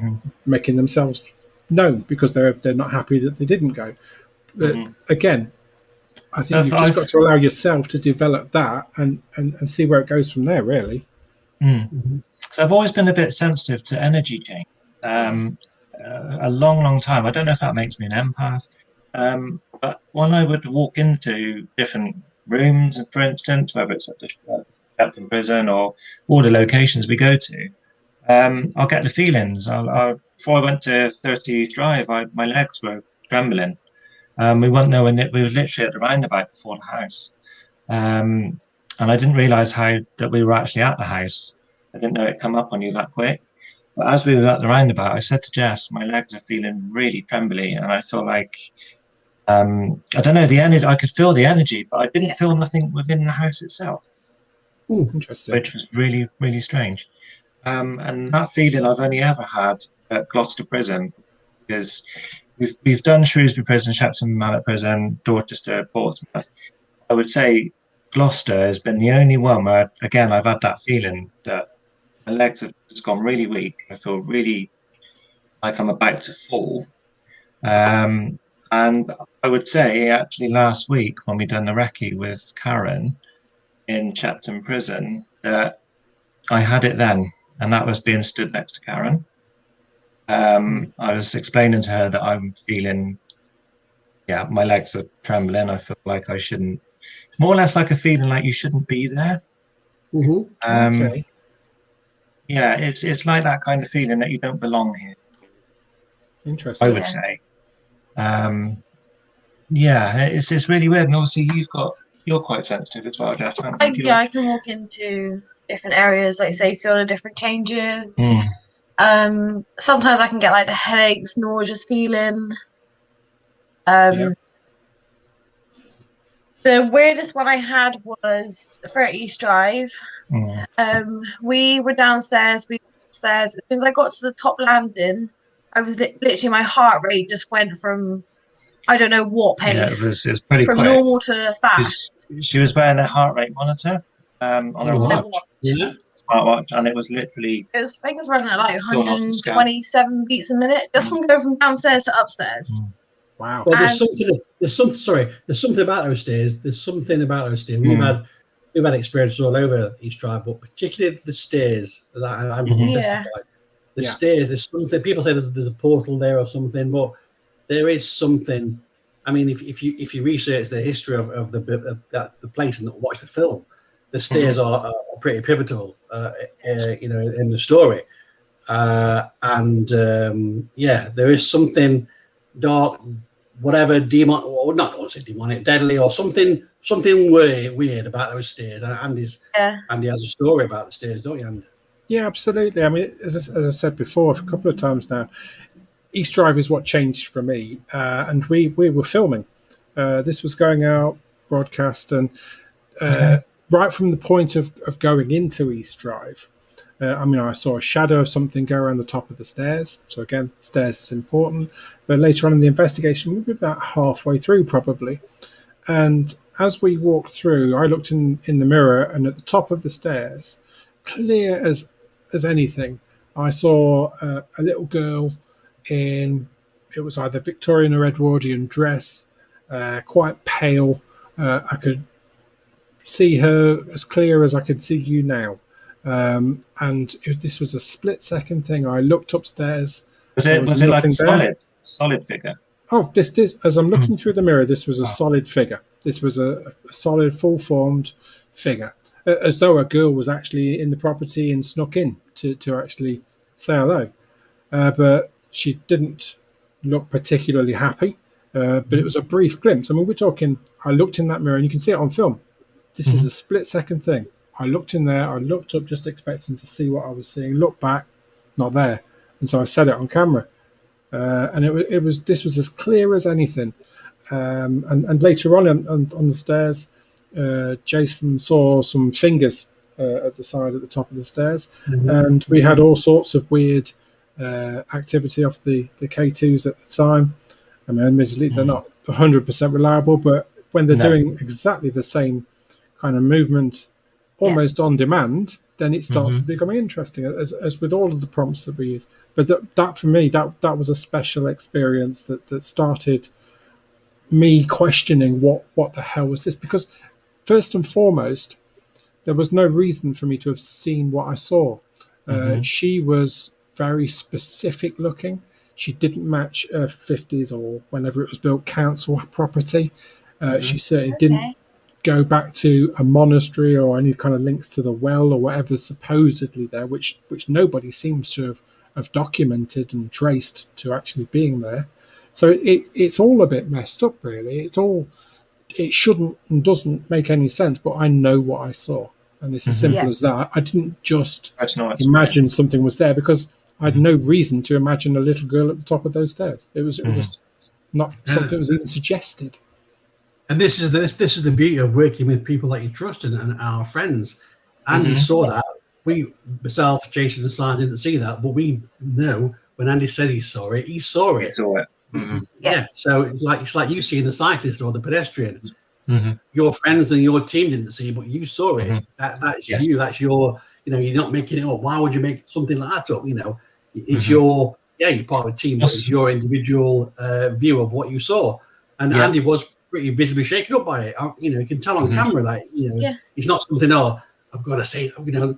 making themselves known because they're not happy that they didn't go? But again, I think you've just got to allow yourself to develop that and see where it goes from there, really. So I've always been a bit sensitive to energy change. A long time. I don't know if that makes me an empath. But when I would walk into different rooms, for instance, whether it's at the Shepton prison or all the locations we go to, I'll get the feelings. Before I went to 30 Drive, my legs were trembling. We weren't knowing it. We were literally at the roundabout before the house. And I didn't realise that we were actually at the house. I didn't know it'd come up on you that quick. But as we were at the roundabout, I said to Jess, my legs are feeling really trembly, and I feel like, I don't know, the energy. I could feel the energy, but I didn't feel nothing within the house itself. Interesting. Which was really, really strange. And that feeling I've only ever had at Gloucester Prison, because we've done Shrewsbury Prison, Shepton Mallet Prison, Dorchester, Portsmouth. I would say Gloucester has been the only one where, again, I've had that feeling that my legs have just gone really weak. I feel really like I'm about to fall. And I would say actually last week when we done the recce with Karen in Shepton Prison, that I had it then, and that was being stood next to Karen. I was explaining to her that I'm feeling, yeah, my legs are trembling. I feel like I shouldn't, more or less like a feeling like you shouldn't be there. Okay. Yeah, it's like that kind of feeling that you don't belong here, I Interesting. would say. Yeah, it's really weird. And obviously you're quite sensitive as well, Jeff. I can walk into different areas, like say, feel the different changes. Sometimes I can get like the headaches, nauseous feeling. The weirdest one I had was for East Drive. We were downstairs, we were upstairs. As soon as I got to the top landing, I was literally, my heart rate just went from, I don't know what pace. Yeah, it was pretty from quick. Normal to fast. She was wearing a heart rate monitor on her watch. Yeah. Smartwatch, and it was literally. His fingers running at like 127 beats a minute, just from going from downstairs to upstairs. Wow. Well, there's something about those stairs. There's something about those stairs. We've had experiences all over East Drive, but particularly the stairs that I'm going to testify. The stairs, there's something. People say there's a portal there or something, but there is something. I mean, if you research the history of the place and watch the film, the stairs are pretty pivotal, in the story. There is something dark, whatever demon, or not, I won't say demonic, deadly, or something weird about those stairs. Andy has a story about the stairs, don't you, Andy? Yeah, absolutely. I mean, as I said before, a couple of times now, East Drive is what changed for me, and we were filming. This was going out broadcast, and right from the point of going into East Drive, I saw a shadow of something go around the top of the stairs. So again, stairs is important. But later on in the investigation, we'll be about halfway through probably. And as we walked through, I looked in the mirror, and at the top of the stairs, clear as anything, I saw a little girl in, it was either Victorian or Edwardian dress, quite pale. I could see her as clear as I could see you now. This was a split-second thing. I looked upstairs. Was it like a solid figure? Oh, this as I'm looking through the mirror, this was a solid figure. This was a solid, full-formed figure, as though a girl was actually in the property and snuck in to actually say hello. But she didn't look particularly happy. But it was a brief glimpse. I mean, we're talking, I looked in that mirror, and you can see it on film. This is a split-second thing. I looked in there, I looked up just expecting to see what I was seeing, looked back, not there. And so I said it on camera. And this was as clear as anything. And later on the stairs, Jason saw some fingers at the top of the stairs. And we had all sorts of weird activity off the K2s at the time. I mean, admittedly, they're not 100% reliable, but when they're doing exactly the same kind of movement, almost on demand, then it starts to become interesting, as with all of the prompts that we use. But that for me, that was a special experience that started me questioning what the hell was this? Because first and foremost, there was no reason for me to have seen what I saw. She was very specific looking. She didn't match 50s or whenever it was built council property. She certainly didn't go back to a monastery or any kind of links to the well or whatever supposedly there, which nobody seems to have documented and traced to actually being there. So it's all a bit messed up, really. It shouldn't and doesn't make any sense, but I know what I saw. And it's as simple as that. I didn't just imagine something was there, because I had no reason to imagine a little girl at the top of those stairs. It was not something that was even suggested. And this is the beauty of working with people that you trust and our friends. Andy saw that. myself, Jason, and Si didn't see that, but we know when Andy said he saw it, he saw I it. saw it. Mm-hmm. Yeah. So it's like you seeing the cyclist or the pedestrian. Mm-hmm. Your friends and your team didn't see, but you saw it. Mm-hmm. That's Yes. you. That's your. You're not making it up. Why would you make something like that up? It's Mm-hmm. your. Yeah, you're part of a team, but it's your individual view of what you saw. And Andy was pretty visibly shaken up by it. You can tell on Mm-hmm. camera that it's not something. Oh, I've got to say.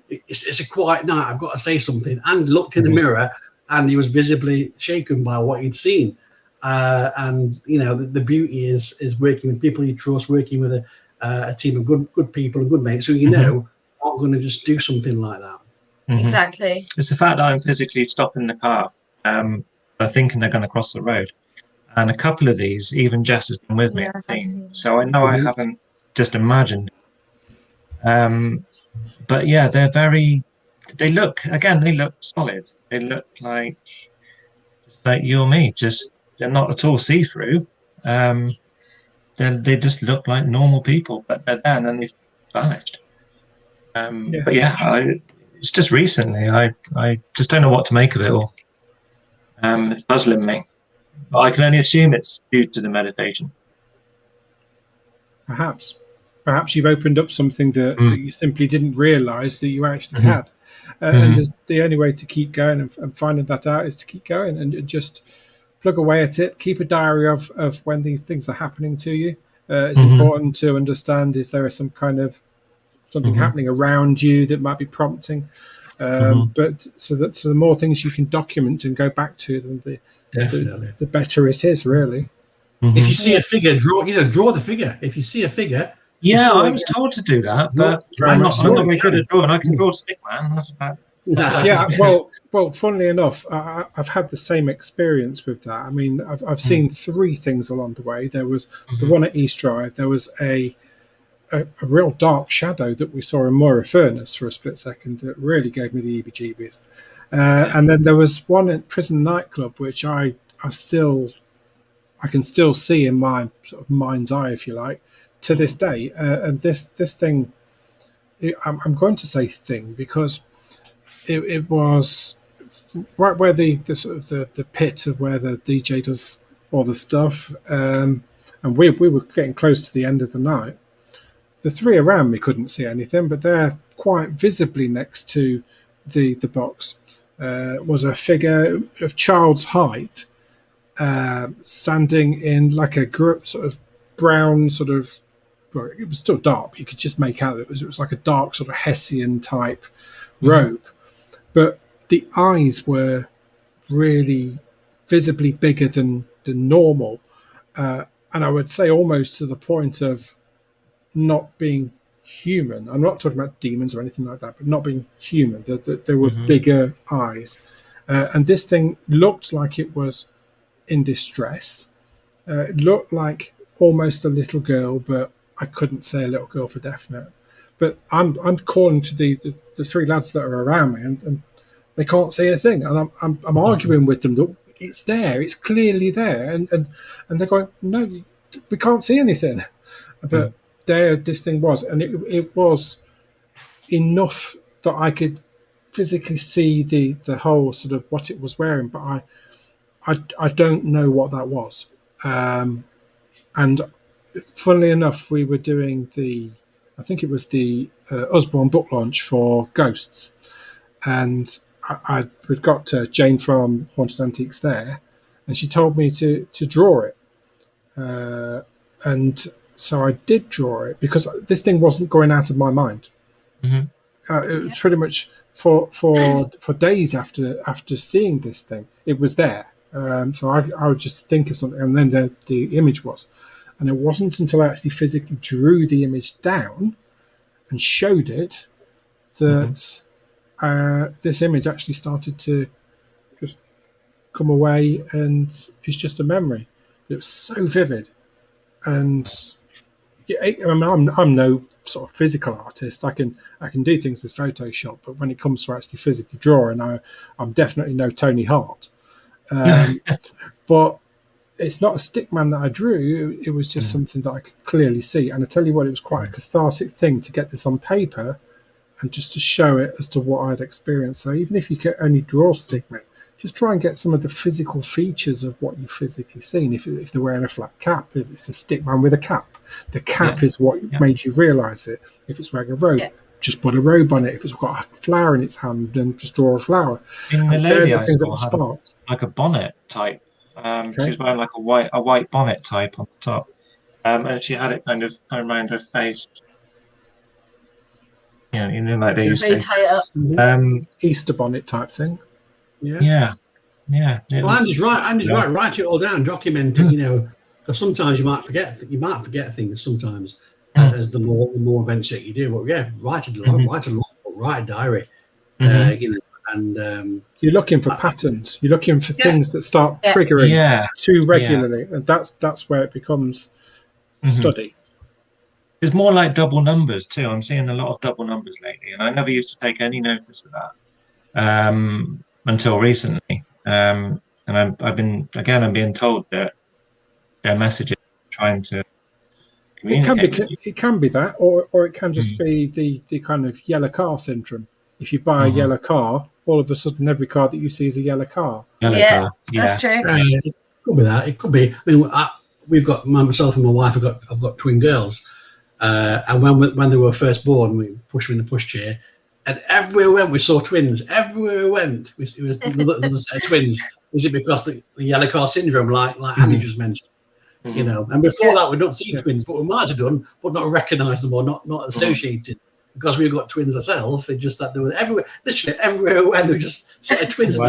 It's a quiet night. I've got to say something. And looked in the mirror, and he was visibly shaken by what he'd seen. And the beauty is working with people you trust, working with a team of good people and good mates who aren't going to just do something like that. Mm-hmm. Exactly. It's the fact that I'm physically stopping the car. They're thinking they're going to cross the road, and a couple of these, even Jess has been with me. So I know I haven't just imagined. But yeah, they're very. They look solid. They look like just like you or me. Just they're not at all see through. They just look like normal people, but they're there and then they've vanished. But it's just recently. I just don't know what to make of it all. It's puzzling me. But I can only assume it's due to the meditation. Perhaps you've opened up something that you simply didn't realise that you actually had. And the only way to keep going and finding that out is to keep going and just plug away at it. Keep a diary of when these things are happening to you. It's important to understand, is there some kind of something happening around you that might be prompting? But so the more things you can document and go back to them, the better it is, really. If you see a figure, draw the figure. If you see a figure, I was told to do that, but I'm not very good at drawing. I can draw a stick man. That's about. Yeah, well. Funnily enough, I've had the same experience with that. I mean, I've seen three things along the way. There was the one at East Drive. There was a real dark shadow that we saw in Moira Furnace for a split second that really gave me the heebie-jeebies. And then there was one at Prison Nightclub, which I can still see in my sort of mind's eye, if you like, to this day. And this thing, I'm going to say thing because it was right where the sort of the pit of where the DJ does all the stuff, and we were getting close to the end of the night. The three around me couldn't see anything, but they're quite visibly next to the box was a figure of child's height, standing in like a sort of brown sort of. Well, it was still dark, but you could just make out it was like a dark sort of Hessian type robe, but the eyes were really visibly bigger than normal, and I would say almost to the point of not being human. I'm not talking about demons or anything like that, but not being human. There were bigger eyes, and this thing looked like it was in distress. It looked like almost a little girl, but I couldn't say a little girl for definite. But I'm calling to the three lads that are around me, and they can't see a thing, and I'm arguing with them that it's there, it's clearly there, and they're going, no, we can't see anything, but there this thing was, and it was enough that I could physically see the whole sort of what it was wearing, but I don't know what that was, and funnily enough, we were doing I think it was the Usborne book launch for Ghosts, and we'd got Jane from Haunted Antiques there, and she told me to draw it, and so I did draw it because this thing wasn't going out of my mind. It was pretty much for days after seeing this thing, it was there. So I would just think of something, and then the image was. And it wasn't until I actually physically drew the image down and showed it that this image actually started to just come away, and it's just a memory. It was so vivid, and I'm no sort of physical artist. I can do things with Photoshop, but when it comes to actually physically drawing, I'm definitely no Tony Hart. But it's not a stick man that I drew. It was just something that I could clearly see. And I tell you what, it was quite a cathartic thing to get this on paper and just to show it as to what I'd experienced. So even if you can only draw stigma, just try and get some of the physical features of what you've physically seen. If they're wearing a flat cap, if it's a stick man with a cap, the cap is what made you realise it. If it's wearing a robe, just put a robe on it. If it's got a flower in its hand, then just draw a flower. In the lady I things saw that had spark. like a bonnet type. She was wearing like a white bonnet type on the top, and she had it kind of around her face. You know, like they used They to. tie it up. Easter bonnet type thing. Yeah. Well, Andy's right. Write it all down, document it. You know, because sometimes you might forget. You might forget things sometimes as the more events that you do. But yeah, write a log, write a diary. You know, and you're looking for patterns. You're looking for things that start triggering too regularly, and that's where it becomes study. It's more like double numbers too. I'm seeing a lot of double numbers lately, and I never used to take any notice of that until recently. And I'm being told that their message is trying to communicate. It can be that, or it can just be the kind of yellow car syndrome. If you buy a yellow car, all of a sudden every car that you see is a yellow car. That's true. It could be that. It could be. I mean, we've got myself and my wife. I've got twin girls, and when they were first born, we pushed them in the pushchair, and everywhere we went, we saw twins. Everywhere we went, it was another set of twins. Was it because the yellow car syndrome, like Andy just mentioned? You know, and before that, we'd not seen twins, but we might have done, but not recognised them or not associated. Because we've got twins ourselves, it's just that there was everywhere, literally everywhere when there were just set of twins. Wow.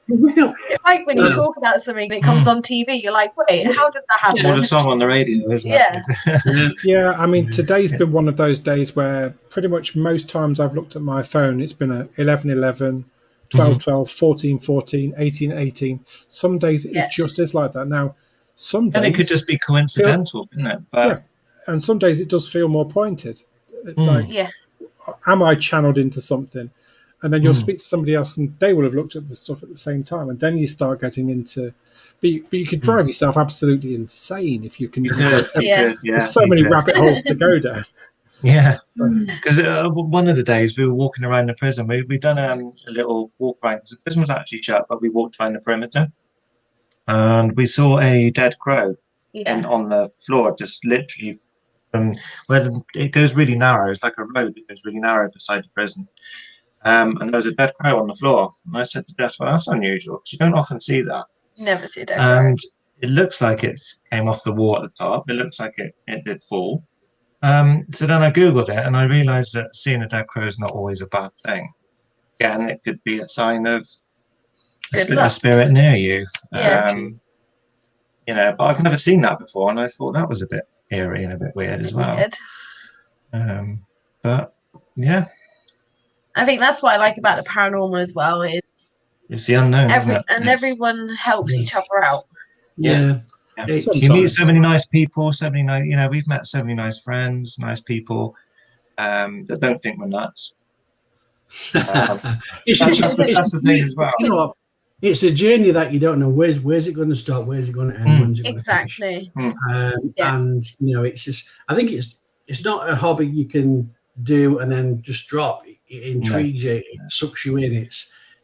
It's like when you talk about something that comes on TV, you're like, wait, how did that happen? Or a song on the radio, isn't it? Yeah, I mean, today's been one of those days where pretty much most times I've looked at my phone, it's been a 11-11, 12-12, 14-14, 18-18. Some days it just is like that. Now, some days... And it could just be coincidental, couldn't it? But, and some days it does feel more pointed. Like, am I channeled into something? And then you'll speak to somebody else and they will have looked at the stuff at the same time, and then you start getting into but you could drive yourself absolutely insane if you can. There's so many rabbit holes to go down. Yeah, because one of the days we were walking around the prison, we'd done a little walk around. The prison was actually shut, but we walked around the perimeter and we saw a dead crow on the floor, just literally where it goes really narrow. It's like a road that goes really narrow beside the prison. And there was a dead crow on the floor. And I said to Jess, well, that's unusual because you don't often see that. Never see a dead crow. And it looks like it came off the wall at the top. It looks like it did fall. So then I Googled it and I realized that seeing a dead crow is not always a bad thing. Again, it could be a sign of a spirit near you. You know, but I've never seen that before, and I thought that was a bit eerie and a bit weird as well. But yeah, I think that's what I like about the paranormal as well. It's the unknown, everyone helps each other out. You meet so many nice people, so many nice. You know, we've met so many nice friends, nice people that don't think we're nuts. That's the thing as well. You know what? It's a journey that you don't know where's it going to start, where's it going to end, when's it going to finish. And you know, it's just, I think it's not a hobby you can do and then just drop. It intrigues you, it sucks you in,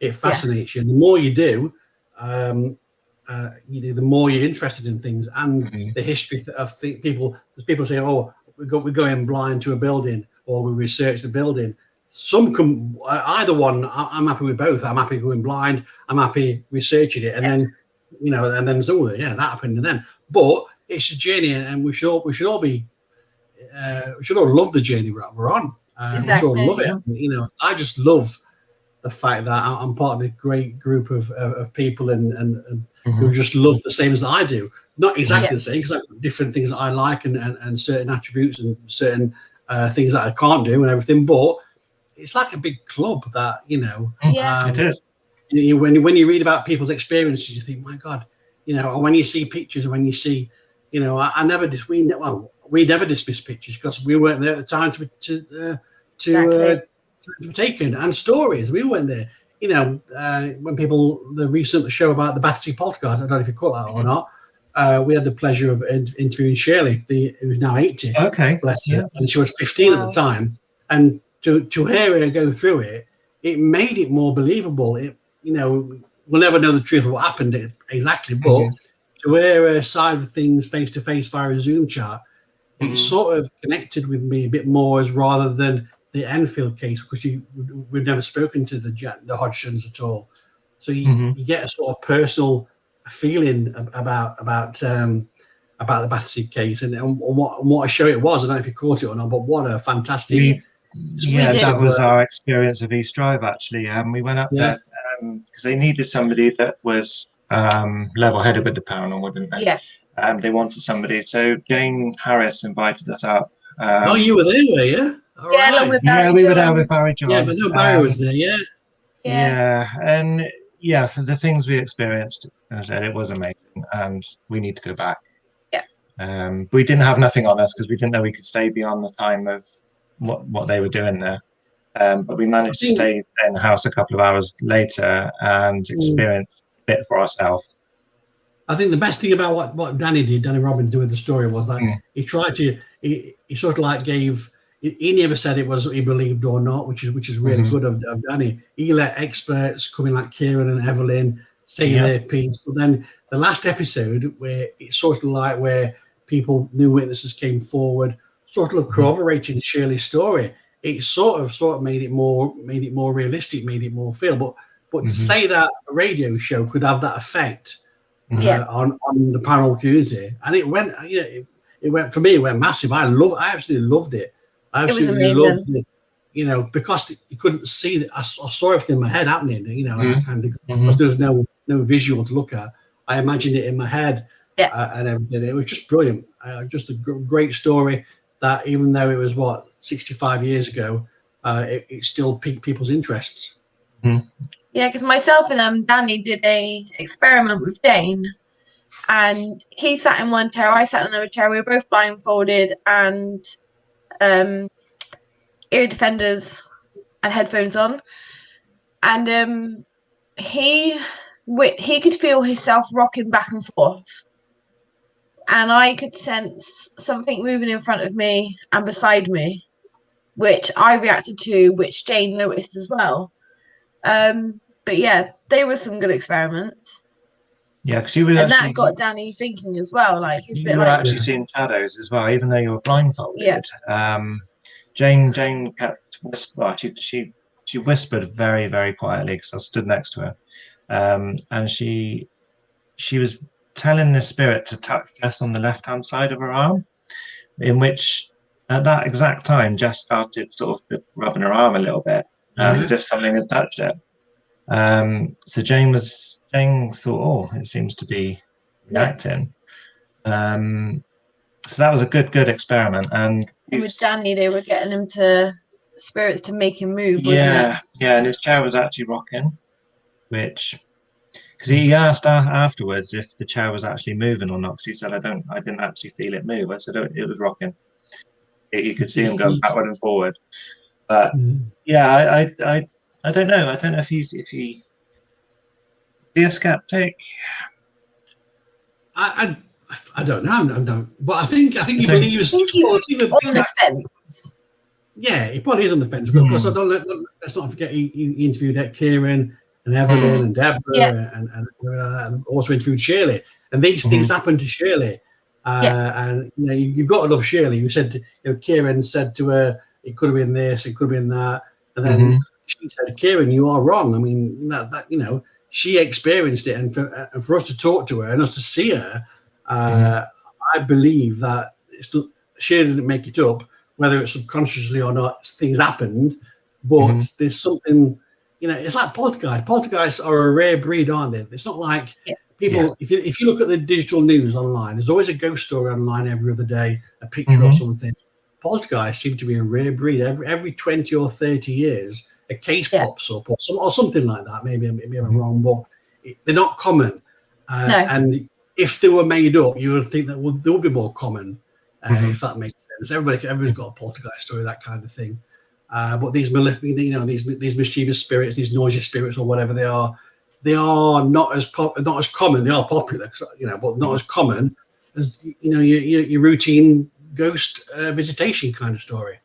it fascinates you. And the more you do, the more you're interested in things and the history of people. People say, "Oh, we go in blind to a building, or we research the building." Some come either one. I'm happy with both. I'm happy going blind. I'm happy researching it, and then that happened, and then. But it's a journey, and we should all be. We should all love the journey we're on. We should all love it. You know, I just love the fact that I'm part of a great group of people and who just love the same as I do. Not exactly the same, because I've got different things that I like and certain attributes and certain things that I can't do and everything, but it's like a big club that, you know. It is. When you read about people's experiences, you think, my God, you know, or when you see pictures and when you see, you know, we never dismiss pictures because we weren't there at the time to be taken, and stories, we weren't there. You know, when the recent show about the Battersea podcast, I don't know if you caught that or not, we had the pleasure of interviewing Shirley, who's now 80. Okay. Bless her. And she was 15 at the time. And to hear her go through it, it made it more believable. We'll never know the truth of what happened exactly, but to hear her side of things face to face via a Zoom chat, it sort of connected with me a bit more, as rather than the Enfield case, because we've never spoken to the Hodgsons at all. So you get a sort of personal feeling about the Battersea case and what a show it was. I don't know if you caught it or not, but what a fantastic. That was our experience of East Drive, actually. We went up there because they needed somebody that was level-headed with the paranormal, didn't they? Yeah. They wanted somebody. So Jane Harris invited us up. You were there, were you? All yeah, along with Barry we John. were there with Barry John. Yeah, but no, Barry was there, and for the things we experienced, as I said, it was amazing, and we need to go back. Yeah. We didn't have nothing on us because we didn't know we could stay beyond the time of what they were doing there. But we managed to stay in the house a couple of hours later and experience a bit for ourselves. I think the best thing about what Danny Robbins did with the story was that he tried to, he sort of like gave, he never said it was he believed or not, which is really good of Danny. He let experts come in like Kieran and Evelyn say their piece. But then the last episode, where it's sort of like where new witnesses came forward, sort of corroborating Shirley's story. It sort of made it more realistic, made it more feel. But to say that a radio show could have that effect on the paranormal community, and it went, it went for me. It went massive. I absolutely loved it. I absolutely loved it. Because you couldn't see that. I saw everything in my head happening. And I kind of, because there was no visual to look at. I imagined it in my head and everything. It was just brilliant. Just a great story. That even though it was 65 years ago, it still piqued people's interests. Yeah, because myself and Danny did a experiment with Dane, and he sat in one chair, I sat in another chair. We were both blindfolded and ear defenders and headphones on, and he could feel himself rocking back and forth, and I could sense something moving in front of me and beside me, which I reacted to, which Jane noticed as well. But yeah, they were some good experiments. Yeah, because you were that got Danny thinking as well. Like he's you were actually seeing shadows as well, even though you were blindfolded. Yeah. Jane kept she whispered very, very quietly because I stood next to her, and she was telling the spirit to touch Jess on the left-hand side of her arm, in which at that exact time Jess started sort of rubbing her arm a little bit, as if something had touched it. So Jane thought, it seems to be reacting. So that was a good experiment. And with Danny, they were getting him spirits to make him move, wasn't it? Yeah, and his chair was actually rocking, because he asked afterwards if the chair was actually moving or not, because he said, I didn't actually feel it move. I said, it was rocking. You could see him going backward and forward. But I don't know. I don't know if he a skeptic. I don't know. But I think he believes. I think he's on the fence. Yeah, he probably is on the fence. Because let's not forget he interviewed Kieran and Evelyn and Deborah and also interviewed Shirley. And these things happened to Shirley. And you've got to love Shirley. You said Kieran said to her, it could have been this, it could have been that, and then she said, Kieran, you are wrong. I mean, that she experienced it, and for us to talk to her and us to see her, I believe that she didn't make it up, whether it's subconsciously or not. Things happened, but there's something. It's like poltergeists. Poltergeists are a rare breed, aren't they? It's not like people. If you look at the digital news online, there's always a ghost story online every other day, a picture or something. Poltergeists seem to be a rare breed. Every 20 or 30 years, a case pops up or something like that. Maybe I'm wrong, but they're not common. No. And if they were made up, you would think that they would be more common, if that makes sense. Everybody's got a poltergeist story, that kind of thing. But these these mischievous spirits, these noisy spirits, or whatever they are not as common. They are popular, but not as common as your routine ghost visitation kind of story.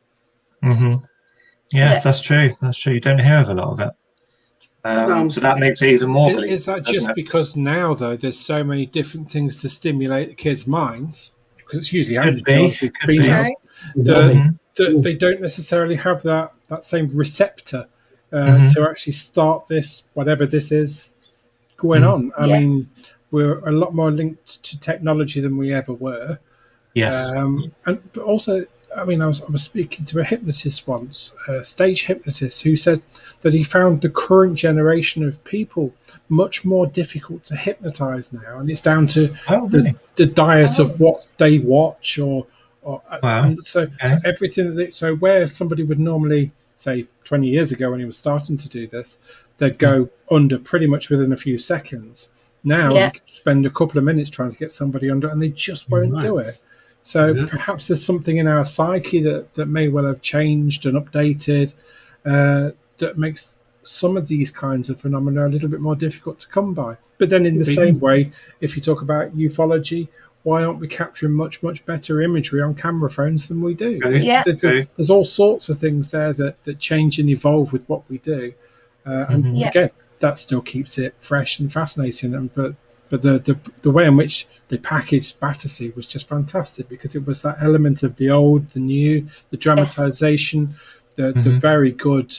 Yeah, that's true. That's true. You don't hear of a lot of it. So that makes it even more believable. Is that just because now, though, there's so many different things to stimulate the kids' minds? Because it's usually only to obviously females. They don't necessarily have that same receptor to actually start this, whatever this is, going on. I mean, we're a lot more linked to technology than we ever were. Yes. But also, I mean, I was speaking to a hypnotist once, a stage hypnotist, who said that he found the current generation of people much more difficult to hypnotize now, and it's down to the diet of what they watch, so everything. So where somebody would normally, say 20 years ago when he was starting to do this, they'd go under pretty much within a few seconds. Now you can spend a couple of minutes trying to get somebody under, and they just won't do it. So perhaps there's something in our psyche that may well have changed and updated that makes some of these kinds of phenomena a little bit more difficult to come by. But then in the same way, if you talk about ufology, why aren't we capturing much, much better imagery on camera phones than we do? There's all sorts of things there that change and evolve with what we do. And again, that still keeps it fresh and fascinating. But the way in which they packaged Battersea was just fantastic, because it was that element of the old, the new, the dramatization, the very good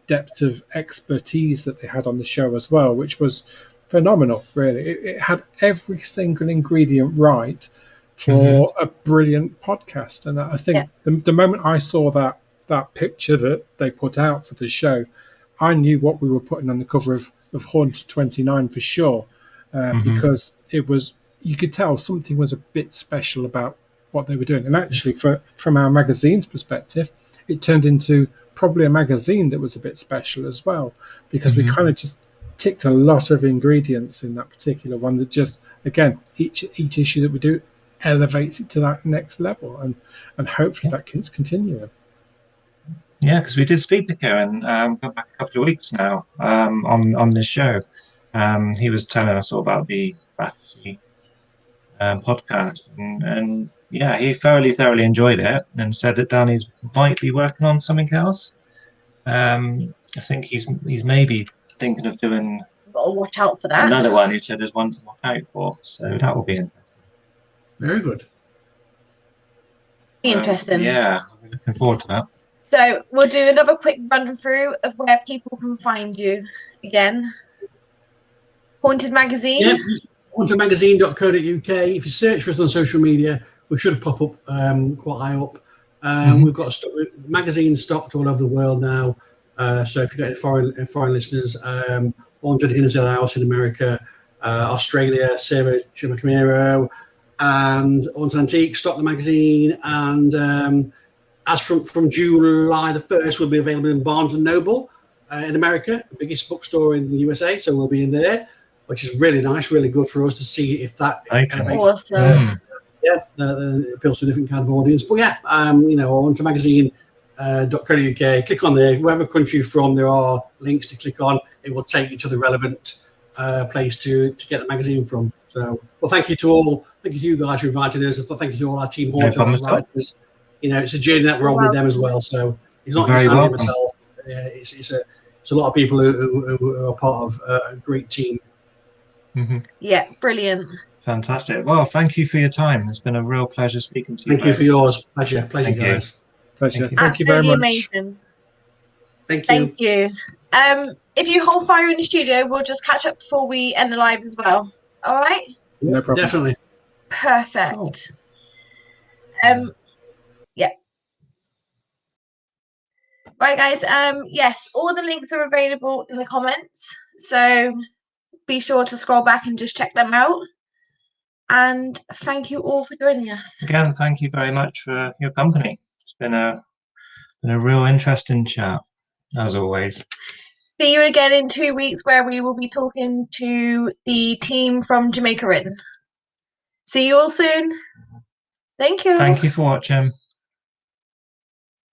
depth of expertise that they had on the show as well, which was phenomenal, really. It had every single ingredient right for a brilliant podcast. And I think the moment I saw that picture that they put out for the show, I knew what we were putting on the cover of Haunted 29 for sure. Because it was, you could tell something was a bit special about what they were doing. And actually, from our magazine's perspective, it turned into probably a magazine that was a bit special as well, because we kind of just ticked a lot of ingredients in that particular one that just, again, each issue that we do elevates it to that next level, and hopefully that can continue. Yeah, because we did speak to Kieran going back a couple of weeks now on this show. He was telling us all about the Battersea podcast, and yeah, he thoroughly enjoyed it, and said that Danny might be working on something else. I think he's maybe thinking of doing. Got to watch out for that. Another one. He said there's one to watch out for, so that will be interesting. Very good. Interesting. Yeah, I'm looking forward to that. So we'll do another quick run through of where people can find you again. Haunted Magazine. Yeah, hauntedmagazine.co.uk. If you search for us on social media, we should pop up quite high up. We've got magazines stocked all over the world now. So if you've got any foreign listeners, Haunted in Hill House in America, Australia, Sarah Chimacamero, and Haunted Antique stock the magazine. And as from July the 1st, we'll be available in Barnes & Noble in America, the biggest bookstore in the USA. So we'll be in there, which is really nice, really good for us to see if that awesome. Appeals to a different kind of audience. But yeah, onto magazine.co.uk, click on there. Wherever country you're from, there are links to click on. It will take you to the relevant place to get the magazine from. So, well, thank you to all. Thank you to you guys for inviting us. But thank you to all our team writers. It's a journey that we're on with them as well. So it's not just Andy myself. It's a lot of people who are part of a great team. Yeah, brilliant. Fantastic. Well, thank you for your time. It's been a real pleasure speaking to you. Thank you for yours. Pleasure, guys. Pleasure. Thank you very much. Amazing. Thank you. If you hold fire in the studio, we'll just catch up before we end the live as well. All right? No problem. Definitely. Perfect. Yeah. Right, guys. Yes, all the links are available in the comments. So be sure to scroll back and just check them out. And thank you all for joining us. Again, thank you very much for your company. It's been a real interesting chat, as always. See you again in 2 weeks, where we will be talking to the team from Jamaica Inn. See you all soon. Thank you. Thank you for watching.